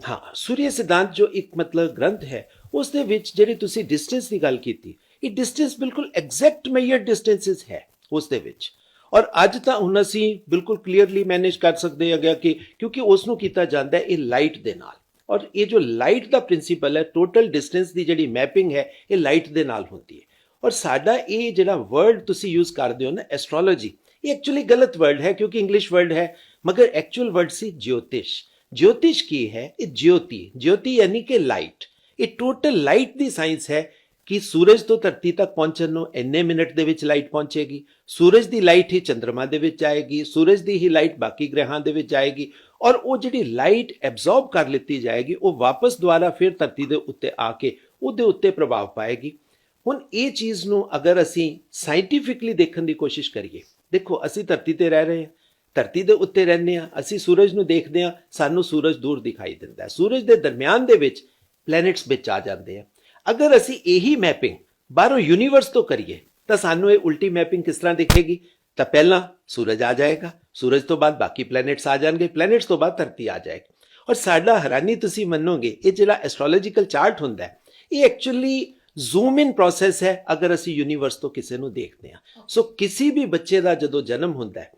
ਹਾਂ, ਸੂਰਿਆ ਸਿਧਾਂਤ ਜੋ ਇੱਕ ਗ੍ਰੰਥ ਹੈ, ਉਸ ਦੇ ਵਿੱਚ ਜਿਹੜੀ ਤੁਸੀਂ ਡਿਸਟੈਂਸ ਦੀ ਗੱਲ ਕੀਤੀ, ਇਹ ਡਿਸਟੈਂਸ ਬਿਲਕੁਲ ਐਗਜ਼ੈਕਟ ਮੇਜਰਡ ਡਿਸਟੈਂਸਿਸ ਹੈ ਉਸ ਦੇ ਵਿੱਚ। ਔਰ ਅੱਜ ਤਾਂ ਹੁਣ ਅਸੀਂ ਬਿਲਕੁਲ ਕਲੀਅਰਲੀ ਮੈਨੇਜ ਕਰ ਸਕਦੇ ਹੈਗੇ ਕਿ ਕਿਉਂਕਿ ਉਸ ਨੂੰ ਕੀਤਾ ਜਾਂਦਾ ਹੈ ਇਹ ਲਾਈਟ ਦੇ ਨਾਲ, ਔਰ ਇਹ ਜੋ ਲਾਈਟ ਦਾ ਪ੍ਰਿੰਸੀਪਲ ਹੈ, ਟੋਟਲ ਡਿਸਟੈਂਸ ਦੀ ਜਿਹੜੀ ਮੈਪਿੰਗ ਹੈ ਇਹ ਲਾਈਟ ਦੇ ਨਾਲ ਹੁੰਦੀ ਹੈ। ਔਰ ਸਾਡਾ ਇਹ ਜਿਹੜਾ ਵਰਡ ਤੁਸੀਂ ਯੂਜ਼ ਕਰਦੇ ਹੋ ਨਾ ਐਸਟ੍ਰੋਲੋਜੀ, ਇਹ ਐਕਚੁਅਲੀ ਗਲਤ ਵਰਡ ਹੈ ਕਿਉਂਕਿ ਇੰਗਲਿਸ਼ ਵਰਡ ਹੈ, ਮਗਰ ਐਕਚੁਅਲ ਵਰਡ ਸੀ ज्योतिष। ज्योतिष ਕੀ ਹੈ? ਇਹ ज्योति यानी कि ਲਾਈਟ। ਇਹ ਟੋਟਲ ਲਾਈਟ ਦੀ ਸਾਇੰਸ ਹੈ ਕਿ ਸੂਰਜ ਤੋਂ ਧਰਤੀ ਤੱਕ ਪਹੁੰਚਣ ਨੂੰ ਇੰਨੇ ਮਿੰਟ ਦੇ ਵਿੱਚ ਲਾਈਟ ਪਹੁੰਚੇਗੀ, ਸੂਰਜ ਦੀ ਲਾਈਟ ਹੀ ਚੰਦਰਮਾ ਦੇ ਵਿੱਚ ਜਾਏਗੀ, ਸੂਰਜ ਦੀ ਹੀ ਲਾਈਟ ਬਾਕੀ ਗ੍ਰਹਿਾਂ ਦੇ ਵਿੱਚ ਜਾਏਗੀ, ਔਰ ਉਹ ਜਿਹੜੀ ਲਾਈਟ ਐਬਜ਼ੌਰਬ ਕਰ ਲਿੱਤੀ ਜਾਏਗੀ ਉਹ ਵਾਪਸ ਦੁਬਾਰਾ ਫਿਰ ਧਰਤੀ ਦੇ ਉੱਤੇ ਆ ਕੇ ਉਹਦੇ ਉੱਤੇ ਪ੍ਰਭਾਵ ਪਾਏਗੀ। ਹੁਣ ਇਹ ਚੀਜ਼ ਨੂੰ ਅਗਰ ਅਸੀਂ ਸਾਇੰਟੀਫਿਕਲੀ ਦੇਖਣ ਦੀ ਕੋਸ਼ਿਸ਼ ਕਰੀਏ, ਦੇਖੋ ਅਸੀਂ ਧਰਤੀ ਤੇ ਰਹਿ ਰਹੇ ਹਾਂ, ਧਰਤੀ ਦੇ ਉੱਤੇ ਰਹਿੰਦੇ ਆ, ਅਸੀਂ ਸੂਰਜ ਨੂੰ ਦੇਖਦੇ ਆ, ਸਾਨੂੰ ਸੂਰਜ ਦੂਰ ਦਿਖਾਈ ਦਿੰਦਾ ਹੈ। ਸੂਰਜ ਦੇ ਦਰਮਿਆਨ ਦੇ ਵਿੱਚ ਪਲੈਨਟਸ ਵਿੱਚ ਆ ਜਾਂਦੇ ਆ। ਅਗਰ ਅਸੀਂ ਇਹੀ ਮੈਪਿੰਗ ਬਾਹਰੋਂ ਯੂਨੀਵਰਸ ਤੋਂ ਕਰੀਏ ਤਾਂ ਸਾਨੂੰ ਇਹ ਉਲਟੀ ਮੈਪਿੰਗ ਕਿਸ ਤਰ੍ਹਾਂ ਦਿਖੇਗੀ? ਤਾਂ ਪਹਿਲਾਂ ਸੂਰਜ ਆ ਜਾਏਗਾ, ਸੂਰਜ ਤੋਂ ਬਾਅਦ ਬਾਕੀ ਪਲੈਨਟਸ ਆ ਜਾਣਗੇ, ਪਲੈਨਟਸ ਤੋਂ ਬਾਅਦ ਧਰਤੀ ਆ ਜਾਏਗੀ। ਔਰ ਸਾਡਾ ਹੈਰਾਨੀ ਤੁਸੀਂ ਮੰਨੋਗੇ, ਇਹ ਜਿਹੜਾ ਐਸਟ੍ਰੋਲੋਜੀਕਲ ਚਾਰਟ ਹੁੰਦਾ ਹੈ, ਇਹ ਐਕਚੁਅਲੀ ਜ਼ੂਮ ਇਨ ਪ੍ਰੋਸੈਸ ਹੈ ਅਗਰ ਅਸੀਂ ਯੂਨੀਵਰਸ ਤੋਂ ਕਿਸੇ ਨੂੰ ਦੇਖਦੇ ਹਾਂ। ਸੋ ਕਿਸੇ ਵੀ ਬੱਚੇ ਦਾ ਜਦੋਂ ਜਨਮ ਹੁੰਦਾ ਹੈ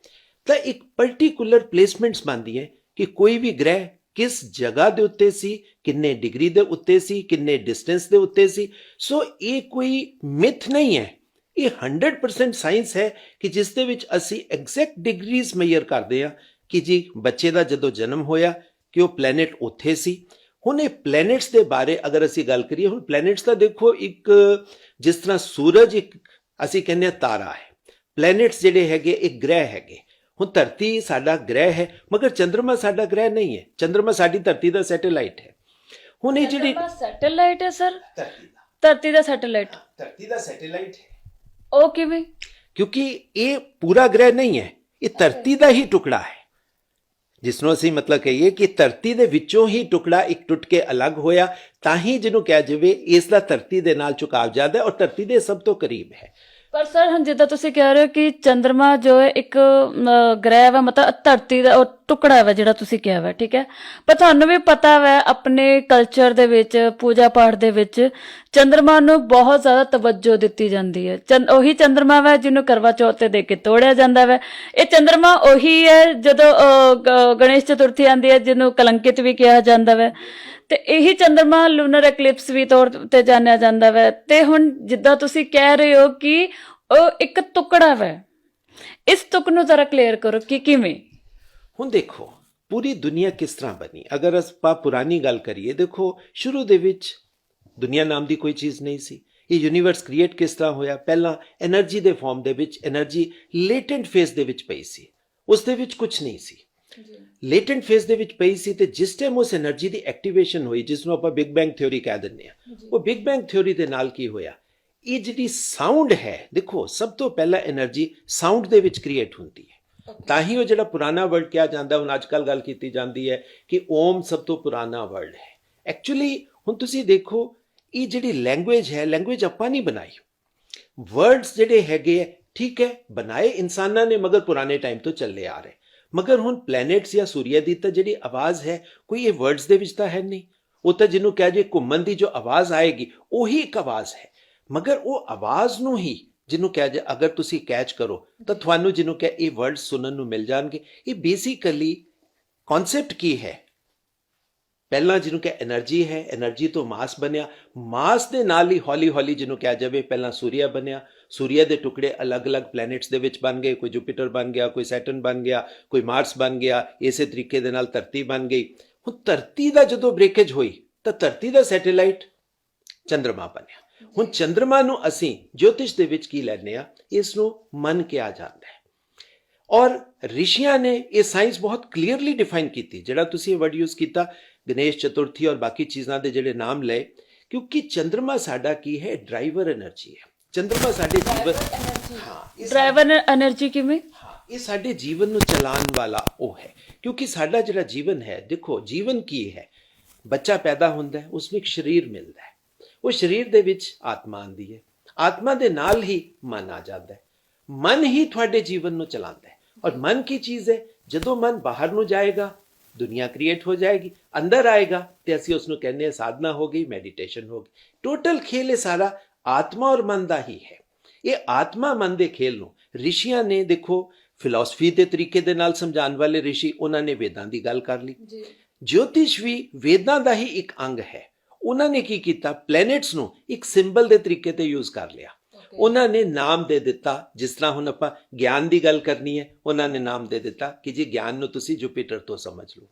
ਤਾਂ ਇੱਕ ਪਰਟੀਕੂਲਰ ਪਲੇਸਮੈਂਟਸ ਬਣਦੀ ਹੈ ਕਿ ਕੋਈ ਵੀ ਗ੍ਰਹਿ ਕਿਸ ਜਗ੍ਹਾ ਦੇ ਉੱਤੇ ਸੀ, ਕਿੰਨੇ ਡਿਗਰੀ ਦੇ ਉੱਤੇ ਸੀ, ਕਿੰਨੇ ਡਿਸਟੈਂਸ ਦੇ ਉੱਤੇ ਸੀ। ਸੋ ਇਹ ਕੋਈ ਮਿਥ ਨਹੀਂ ਹੈ, ਇਹ 100% ਸਾਇੰਸ ਹੈ ਕਿ ਜਿਸ ਦੇ ਵਿੱਚ ਅਸੀਂ ਐਗਜ਼ੈਕਟ ਡਿਗਰੀਜ਼ ਮੇਜ਼ਰ ਕਰਦੇ ਹਾਂ ਕਿ ਜੀ ਬੱਚੇ ਦਾ ਜਦੋਂ ਜਨਮ ਹੋਇਆ ਕਿ ਉਹ ਪਲੈਨਟ ਉੱਥੇ ਸੀ। ਹੁਣ ਇਹ ਪਲੈਨਟਸ ਦੇ ਬਾਰੇ ਅਗਰ ਅਸੀਂ ਗੱਲ ਕਰੀਏ, ਹੁਣ ਪਲੈਨਟਸ ਤਾਂ ਦੇਖੋ ਇੱਕ ਜਿਸ ਤਰ੍ਹਾਂ ਸੂਰਜ ਇੱਕ ਅਸੀਂ ਕਹਿੰਦੇ ਹਾਂ ਤਾਰਾ ਹੈ, ਪਲੈਨਟਸ ਜਿਹੜੇ ਹੈਗੇ ਇੱਕ ਗ੍ਰਹਿ ਹੈਗੇ। ਹੁਣ ਧਰਤੀ ਸਾਡਾ ਗ੍ਰਹਿ ਹੈ, ਮਗਰ ਚੰਦਰਮਾ ਸਾਡਾ ਗ੍ਰਹਿ ਨਹੀਂ ਹੈ। ਚੰਦਰਮਾ ਸਾਡੀ ਧਰਤੀ ਦਾ ਸੈਟੇਲਾਈਟ ਹੈ। ਹੁਣ ਇਹ ਜਿਹੜੀ ਸੈਟੇਲਾਈਟ ਹੈ ਸਰ, ਧਰਤੀ ਦਾ ਸੈਟੇਲਾਈਟ, ਧਰਤੀ ਦਾ ਸੈਟੇਲਾਈਟ ਹੈ। ਉਹ ਕਿਵੇਂ? ਕਿਉਂਕਿ ਇਹ ਪੂਰਾ ਗ੍ਰਹਿ ਨਹੀਂ ਹੈ, ਇਹ ਧਰਤੀ ਦਾ ਹੀ ਟੁਕੜਾ ਹੈ। ਜਿਸ ਨੂੰ ਅਸੀਂ ਮਤਲਬ ਕਹੀਏ ਕਿ ਧਰਤੀ ਦੇ ਵਿੱਚੋਂ ਹੀ ਟੁਕੜਾ ਇੱਕ ਟੁੱਟ ਕੇ ਅਲੱਗ ਹੋਇਆ, ਤਾਂ ਹੀ ਜਿਹਨੂੰ ਕਹਿ ਜਾਵੇ ਇਸ ਦਾ ਧਰਤੀ ਦੇ ਨਾਲ ਝੁਕਾਵ ਜ਼ਿਆਦਾ ਔਰ ਧਰਤੀ ਦੇ ਸਭ ਤੋਂ ਕਰੀਬ ਹੈ। ਪਰ ਸਰ ਹੁਣ ਜਿੱਦਾਂ ਤੁਸੀਂ ਕਹਿ ਰਹੇ ਹੋ ਕਿ ਚੰਦਰਮਾ ਜੋ ਹੈ ਇੱਕ ਗ੍ਰਹਿ ਵਾ, ਮਤਲਬ ਧਰਤੀ ਦਾ ਉਹ ਟੁਕੜਾ ਵਾ ਜਿਹੜਾ ਤੁਸੀਂ ਕਿਹਾ ਵਾ, ਠੀਕ ਹੈ। ਪਰ ਤੁਹਾਨੂੰ ਵੀ ਪਤਾ ਵਾ ਆਪਣੇ ਕਲਚਰ ਦੇ ਵਿੱਚ, ਪੂਜਾ ਪਾਠ ਦੇ ਵਿੱਚ ਚੰਦਰਮਾ ਨੂੰ ਬਹੁਤ ਜ਼ਿਆਦਾ ਤਵੱਜੋ ਦਿੱਤੀ ਜਾਂਦੀ ਹੈ। ਉਹੀ ਚੰਦਰਮਾ ਵਾ ਜਿਹਨੂੰ ਕਰਵਾ ਚੌਥ ਤੇ ਦੇ ਕੇ ਤੋੜਿਆ ਜਾਂਦਾ ਵਾ। ਇਹ ਚੰਦਰਮਾ ਉਹੀ ਹੈ ਜਦੋਂ ਗਣੇਸ਼ ਚਤੁਰਥੀ ਆਉਂਦੀ ਹੈ ਜਿਹਨੂੰ ਕਲੰਕਿਤ ਵੀ ਕਿਹਾ ਜਾਂਦਾ ਵਾ, ਤੇ ਇਹੀ ਚੰਦਰਮਾ ਲੂਨਰ ਐਕਲਿਪਸ ਵੀ ਤੌਰ ਤੇ ਜਾਣਿਆ ਜਾਂਦਾ ਵਾ। ਤੇ ਹੁਣ ਜਿੱਦਾਂ ਤੁਸੀਂ ਕਹਿ ਰਹੇ ਹੋ ਕਿ ਉਹ ਇੱਕ ਟੁਕੜਾ ਵਾ, ਇਸ ਤੁਕ ਨੂੰ ਜ਼ਰਾ ਕਲੀਅਰ ਕਰੋ ਕਿ ਕਿਵੇਂ। ਹੁਣ ਦੇਖੋ ਪੂਰੀ ਦੁਨੀਆ ਕਿਸ ਤਰ੍ਹਾਂ ਬਣੀ। ਅਗਰ ਆਪਾਂ ਪੁਰਾਣੀ ਗੱਲ ਕਰੀਏ, ਦੇਖੋ ਸ਼ੁਰੂ ਦੇ ਵਿੱਚ ਦੁਨੀਆ ਨਾਮ ਦੀ ਕੋਈ ਚੀਜ਼ ਨਹੀਂ ਸੀ। ਇਹ ਯੂਨੀਵਰਸ ਕ੍ਰੀਏਟ ਕਿਸ ਤਰ੍ਹਾਂ ਹੋਇਆ? ਪਹਿਲਾਂ એનર્ਜੀ ਦੇ ਫਾਰਮ ਦੇ ਵਿੱਚ, એનર્ਜੀ ਲੇਟੈਂਟ ਫੇਜ਼ ਦੇ ਵਿੱਚ ਪਈ ਸੀ, ਉਸ ਦੇ ਵਿੱਚ ਕੁਝ ਨਹੀਂ ਸੀ। ਲੇਟੈਂਟ ਫੇਜ਼ ਦੇ ਵਿੱਚ ਪਈ ਸੀ ਤੇ ਜਿਸ ਟਾਈਮ ਉਸ એનર્ਜੀ ਦੀ ਐਕਟੀਵੇਸ਼ਨ ਹੋਈ, ਜਿਸ ਨੂੰ ਆਪਾਂ ਬਿਗ ਬੈਂਗ ਥਿਉਰੀ ਕਹਿ ਦਿੰਦੇ ਆ, ਉਹ ਬਿਗ ਬੈਂਗ ਥਿਉਰੀ ਦੇ ਨਾਲ ਕੀ ਹੋਇਆ? ਇਹ ਜਿਹੜੀ ਸਾਊਂਡ ਹੈ, ਦੇਖੋ ਸਭ ਤੋਂ ਪਹਿਲਾਂ એનર્ਜੀ ਸਾਊਂਡ ਦੇ ਵਿੱਚ ਕ੍ਰੀਏਟ ਹੁੰਦੀ ਹੈ। ਤਾਂ ਹੀ ਉਹ ਜਿਹੜਾ ਪੁਰਾਣਾ ਵਰਡ ਕਿਹਾ ਜਾਂਦਾ, ਹੁਣ ਅੱਜ ਕੱਲ੍ਹ ਗੱਲ ਕੀਤੀ ਜਾਂਦੀ ਹੈ ਕਿ ਓਮ ਸਭ ਤੋਂ ਪੁਰਾਣਾ ਵਰਡ ਹੈ। ਐਕਚੁਅਲੀ ਹੁਣ ਤੁਸੀਂ ਦੇਖੋ ਇਹ ਜਿਹੜੀ ਲੈਂਗੁਏਜ ਹੈ, ਲੈਂਗੁਏਜ ਆਪਾਂ ਨਹੀਂ ਬਣਾਈ। ਵਰਡਸ ਜਿਹੜੇ ਹੈਗੇ ਹੈ, ਠੀਕ ਹੈ, ਬਣਾਏ ਇਨਸਾਨਾਂ ਨੇ, ਮਗਰ ਪੁਰਾਣੇ ਟਾਈਮ ਤੋਂ ਚੱਲੇ ਆ ਰਹੇ। ਮਗਰ ਹੁਣ ਪਲੈਨਟਸ ਜਾਂ ਸੂਰਿਆ ਦੀ ਤਾਂ ਜਿਹੜੀ ਆਵਾਜ਼ ਹੈ, ਕੋਈ ਇਹ ਵਰਡਸ ਦੇ ਵਿੱਚ ਤਾਂ ਹੈ ਨਹੀਂ। ਉਹ ਤਾਂ ਜਿਹਨੂੰ ਕਹਿ ਜੇ ਘੁੰਮਣ ਦੀ ਜੋ ਆਵਾਜ਼ ਆਏਗੀ ਉਹੀ ਇੱਕ ਆਵਾਜ਼ ਹੈ। ਮਗਰ ਉਹ ਆਵਾਜ਼ ਨੂੰ ਹੀ ਜਿਹਨੂੰ ਕਹਿ ਜੇ ਅਗਰ ਤੁਸੀਂ ਕੈਚ ਕਰੋ ਤਾਂ ਤੁਹਾਨੂੰ ਜਿਹਨੂੰ ਕਹਿ ਇਹ ਵਰਡਸ ਸੁਣਨ ਨੂੰ ਮਿਲ ਜਾਣਗੇ। ਇਹ ਬੇਸਿਕਲੀ ਕਨਸੈਪਟ ਕੀ ਹੈ? ਪਹਿਲਾਂ ਜਿਹਨੂੰ ਕਿ એનર્ਜੀ ਹੈ, એનર્ਜੀ ਤੋਂ ਮਾਸ ਬਣਿਆ, ਮਾਸ ਦੇ ਨਾਲ ਹੀ ਹੌਲੀ ਹੌਲੀ ਜਿਹਨੂੰ ਕਿਹਾ ਜਾਵੇ ਪਹਿਲਾਂ ਸੂਰਿਆ ਬਣਿਆ, ਸੂਰਿਆ ਦੇ ਟੁਕੜੇ ਅਲੱਗ-ਅਲੱਗ ਪਲੈਨਟਸ ਦੇ ਵਿੱਚ ਬਣ ਗਏ, ਕੋਈ ਜੁਪੀਟਰ ਬਣ ਗਿਆ, ਕੋਈ ਸੈਟਰਨ ਬਣ ਗਿਆ, ਕੋਈ ਮਾਰਸ ਬਣ ਗਿਆ, ਇਸੇ ਤਰੀਕੇ ਦੇ ਨਾਲ ਧਰਤੀ ਬਣ ਗਈ। ਹੁਣ ਧਰਤੀ ਦਾ ਜਦੋਂ ਬ੍ਰੇਕੇਜ ਹੋਈ ਤਾਂ ਧਰਤੀ ਦਾ ਸੈਟੇਲਾਈਟ ਚੰਦਰਮਾ ਬਣਿਆ। ਹੁਣ ਚੰਦਰਮਾ ਨੂੰ ਅਸੀਂ ਜੋਤਿਸ਼ ਦੇ ਵਿੱਚ ਕੀ ਲੈਂਦੇ ਆ? ਇਸ ਨੂੰ ਮਨ ਕਿਹਾ ਜਾਂਦਾ ਹੈ। ਔਰ ਰਿਸ਼ੀਆਂ ਨੇ ਇਹ ਸਾਇੰਸ ਬਹੁਤ ਕਲੀਅਰਲੀ ਡਿਫਾਈਨ ਕੀਤੀ। ਜਿਹੜਾ ਤੁਸੀਂ ਇਹ ਵਰਡ ਯੂਜ਼ ਕੀਤਾ ਗਣੇਸ਼ ਚਤੁਰਥੀ ਔਰ ਬਾਕੀ ਚੀਜ਼ਾਂ ਦੇ ਜਿਹੜੇ ਨਾਮ ਲਏ, ਕਿਉਂਕਿ ਚੰਦਰਮਾ ਸਾਡਾ ਕੀ ਹੈ? ਡਰਾਈਵਰ એનર્ਜੀ ਹੈ। ਚੰਦਰਮਾ ਸਾਡੇ ਜੀਵਨ, ਹਾਂ, ਡਰਾਈਵਰ એનર્ਜੀ ਕਿਵੇਂ? ਹਾਂ, ਇਹ ਸਾਡੇ ਜੀਵਨ ਨੂੰ ਚਲਾਉਣ ਵਾਲਾ ਉਹ ਹੈ। ਕਿਉਂਕਿ ਸਾਡਾ ਜਿਹੜਾ ਜੀਵਨ ਹੈ, ਦੇਖੋ ਜੀਵਨ ਕੀ ਹੈ? ਬੱਚਾ ਪੈਦਾ ਹੁੰਦਾ ਹੈ, ਉਸ ਨੂੰ ਇੱਕ ਸਰੀਰ ਮਿਲਦਾ ਹੈ, ਉਹ ਸਰੀਰ ਦੇ ਵਿੱਚ ਆਤਮਾ ਆਉਂਦੀ ਹੈ, ਆਤਮਾ ਦੇ ਨਾਲ ਹੀ ਮਨ ਆ ਜਾਂਦਾ ਹੈ, ਮਨ ਹੀ ਤੁਹਾਡੇ ਜੀਵਨ ਨੂੰ ਚਲਾਉਂਦਾ ਹੈ। ਔਰ ਮਨ ਕੀ ਚੀਜ਼ ਹੈ? ਜਦੋਂ ਮਨ ਬਾਹਰ ਨੂੰ ਜਾਏਗਾ ਦੁਨੀਆ ਕ੍ਰੀਏਟ ਹੋ ਜਾਏਗੀ, ਅੰਦਰ ਆਏਗਾ ਤੇ ਅਸੀਂ ਉਸ ਨੂੰ ਕਹਿੰਦੇ ਹਾਂ ਸਾਧਨਾ ਹੋ ਗਈ, ਮੈਡੀਟੇਸ਼ਨ ਹੋ ਗਈ। ਟੋਟਲ ਖੇਲ ਇਹ ਸਾਰਾ ਆਤਮਾ ਔਰ ਮਨ ਦਾ ਹੀ ਹੈ। ਇਹ ਆਤਮਾ ਮਨ ਦੇ ਖੇਲ ਨੂੰ ਰਿਸ਼ੀਆਂ ਨੇ, ਦੇਖੋ ਫਿਲਾਸਫੀ ਦੇ ਤਰੀਕੇ ਦੇ ਨਾਲ ਸਮਝਾਉਣ ਵਾਲੇ ਰਿਸ਼ੀ, ਉਹਨਾਂ ਨੇ ਵੇਦਾਂ ਦੀ ਗੱਲ ਕਰ ਲਈ। ਜੋਤਿਸ਼ ਵੀ ਵੇਦਾਂ ਦਾ ਹੀ ਇੱਕ ਅੰਗ ਹੈ। ਉਹਨਾਂ ਨੇ ਕੀ ਕੀਤਾ? ਪਲੈਨਟਸ ਨੂੰ ਇੱਕ ਸਿੰਬਲ ਦੇ ਤਰੀਕੇ ਤੇ ਯੂਜ਼ ਕਰ ਲਿਆ। ਉਹਨਾਂ ਨੇ ਨਾਮ ਦੇ ਦਿੱਤਾ। ਜਿਸ ਤਰ੍ਹਾਂ ਹੁਣ ਆਪਾਂ ਗਿਆਨ ਦੀ ਗੱਲ ਕਰਨੀ ਹੈ, ਉਹਨਾਂ ਨੇ ਨਾਮ ਦੇ ਦਿੱਤਾ ਕਿ ਜੀ ਗਿਆਨ ਨੂੰ ਤੁਸੀਂ ਜੁਪੀਟਰ ਤੋਂ ਸਮਝ ਲਓ।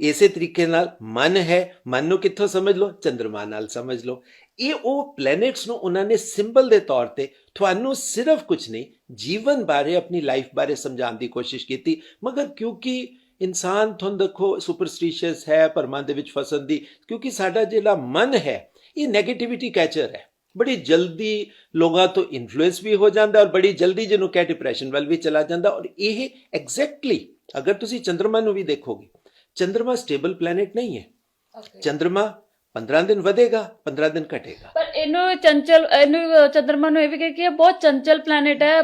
ਇਸੇ ਤਰੀਕੇ ਨਾਲ ਮਨ ਹੈ, ਮਨ ਨੂੰ ਕਿੱਥੋਂ ਸਮਝ ਲਓ? ਚੰਦਰਮਾ ਨਾਲ ਸਮਝ ਲਓ। ਇਹ ਉਹ ਪਲੈਨਟਸ ਨੂੰ ਉਹਨਾਂ ਨੇ ਸਿੰਬਲ ਦੇ ਤੌਰ ਤੇ ਤੁਹਾਨੂੰ ਸਿਰਫ ਕੁਝ ਨਹੀਂ, ਜੀਵਨ ਬਾਰੇ, ਆਪਣੀ ਲਾਈਫ ਬਾਰੇ ਸਮਝਾਉਣ ਦੀ ਕੋਸ਼ਿਸ਼ ਕੀਤੀ। ਮਗਰ ਕਿਉਂਕਿ ਇਨਸਾਨ ਤੁਹਾਨੂੰ ਦੇਖੋ ਸੁਪਰਸਟੀਸ਼ੀਅਸ ਹੈ, ਭਰਮਾਂ ਦੇ ਵਿੱਚ ਫਸਣ ਦੀ, ਕਿਉਂਕਿ ਸਾਡਾ ਜਿਹੜਾ ਮਨ ਹੈ ਇਹ ਨੈਗੇਟਿਵਿਟੀ ਕੈਚਰ ਹੈ। ਬੜੀ ਜਲਦੀ ਲੋਕਾਂ ਤੋਂ ਇਨਫਲੂਐਂਸ ਵੀ ਹੋ ਜਾਂਦਾ, ਔਰ ਬੜੀ ਜਲਦੀ ਜਿਹਨੂੰ ਕਹਿ ਡਿਪਰੈਸ਼ਨ ਵੱਲ ਵੀ ਚਲਾ ਜਾਂਦਾ। ਔਰ ਇਹ ਐਗਜ਼ੈਕਟਲੀ ਅਗਰ ਤੁਸੀਂ ਚੰਦਰਮਾ ਨੂੰ ਵੀ ਦੇਖੋਗੇ, ਚੰਦਰਮਾ ਸਟੇਬਲ ਪਲੈਨਟ ਨਹੀਂ ਹੈ। ਚੰਦਰਮਾ 15 ਦਿਨ ਵਧੇਗਾ, 15 ਦਿਨ ਘਟੇਗਾ। ਪਰ ਇਹਨੂੰ ਚੰਦਰਮਾ ਨੂੰ ਇਹ ਵੀ ਕਿ ਇਹ ਬਹੁਤ ਚੰਚਲ ਪਲੈਨਟ ਹੈ,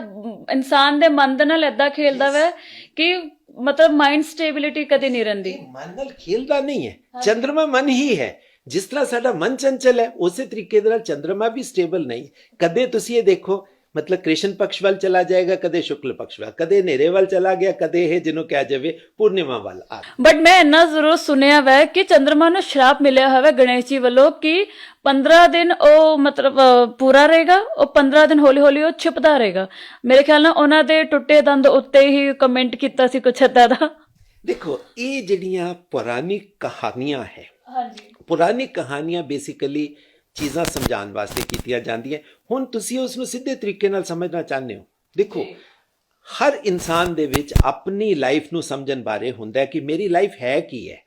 ਇਨਸਾਨ ਦੇ ਮਨ ਦੇ ਨਾਲ ਏਦਾਂ ਖੇਲਦਾ ਵੈ ਕਿ ਮਤਲਬ ਮਾਈਂਡ ਸਟੇਬਿਲਿਟੀ ਕਦੇ ਨਹੀਂ ਰਹਿੰਦੀ। ਮਨ ਨਾਲ ਖੇਲਦਾ ਨਹੀਂ ਹੈ, ਚੰਦਰਮਾ ਮਨ ਹੀ ਹੈ। ਜਿਸ ਤਰ੍ਹਾਂ ਸਾਡਾ ਮਨ ਚੰਚਲ ਹੈ, ਉਸੇ ਤਰੀਕੇ ਦੇ ਨਾਲ ਚੰਦਰਮਾ ਵੀ ਸਟੇਬਲ ਨਹੀਂ। ਕਦੇ ਤੁਸੀਂ ਇਹ ਦੇਖੋ, ਮਤਲਬ ਕ੍ਰਿਸ਼ਨ ਪਕਸ਼ ਵੱਲ ਚਲਾ ਜਾਏਗਾ, ਕਦੇ ਸ਼ੁਕਲ ਪਕਸ਼ ਵੱਲ, ਕਦੇ ਹਨੇਰੇ ਵੱਲ ਚਲਾ ਗਿਆ, ਕਦੇ ਇਹ ਜਿਹਨੂੰ ਕਿਹਾ ਜਾਵੇ ਪੂਰਨਿਮਾ ਵੱਲ ਆ। ਬਟ ਮੈਂ ਇੰਨਾ ਜ਼ਰੂਰ ਸੁਣਿਆ ਵੈ ਕਿ ਚੰਦਰਮਾ ਨੂੰ ਸ਼ਰਾਪ ਮਿਲਿਆ ਹੋਇਆ ਗਣੇਸ਼ ਜੀ ਵੱਲੋਂ ਕਿ 15 ਦਿਨ ਉਹ ਮਤਲਬ ਪੂਰਾ ਰਹੇਗਾ, ਉਹ 15 ਦਿਨ ਹੌਲੀ ਹੌਲੀ ਉਹ ਛਿਪਦਾ ਰਹੇਗਾ। ਮੇਰੇ ਖਿਆਲ ਨਾਲ ਉਹਨਾਂ ਦੇ ਟੁੱਟੇ ਦੰਦ ਉੱਤੇ ਹੀ ਕਮੈਂਟ ਕੀਤਾ ਸੀ ਕੁਛ ਏਦਾਂ ਦਾ। ਦੇਖੋ, ਇਹ ਜਿਹੜੀਆਂ ਪੁਰਾਣੀ ਕਹਾਣੀਆਂ ਹੈ, ਹਾਂਜੀ, ਪੁਰਾਣੀ ਕਹਾਣੀਆਂ ਬੇਸਿਕਲੀ ਚੀਜ਼ਾਂ ਸਮਝਾਉਣ ਵਾਸਤੇ ਕੀਤੀਆਂ ਜਾਂਦੀਆਂ। ਹੁਣ ਤੁਸੀਂ ਉਸ ਨੂੰ ਸਿੱਧੇ ਤਰੀਕੇ ਨਾਲ ਸਮਝਣਾ ਚਾਹੁੰਦੇ ਹੋ। ਦੇਖੋ, ਹਰ ਇਨਸਾਨ ਦੇ ਵਿੱਚ ਆਪਣੀ ਲਾਈਫ ਨੂੰ ਸਮਝਣ ਬਾਰੇ ਹੁੰਦਾ ਹੈ ਕਿ ਮੇਰੀ ਲਾਈਫ ਹੈ ਕੀ ਹੈ।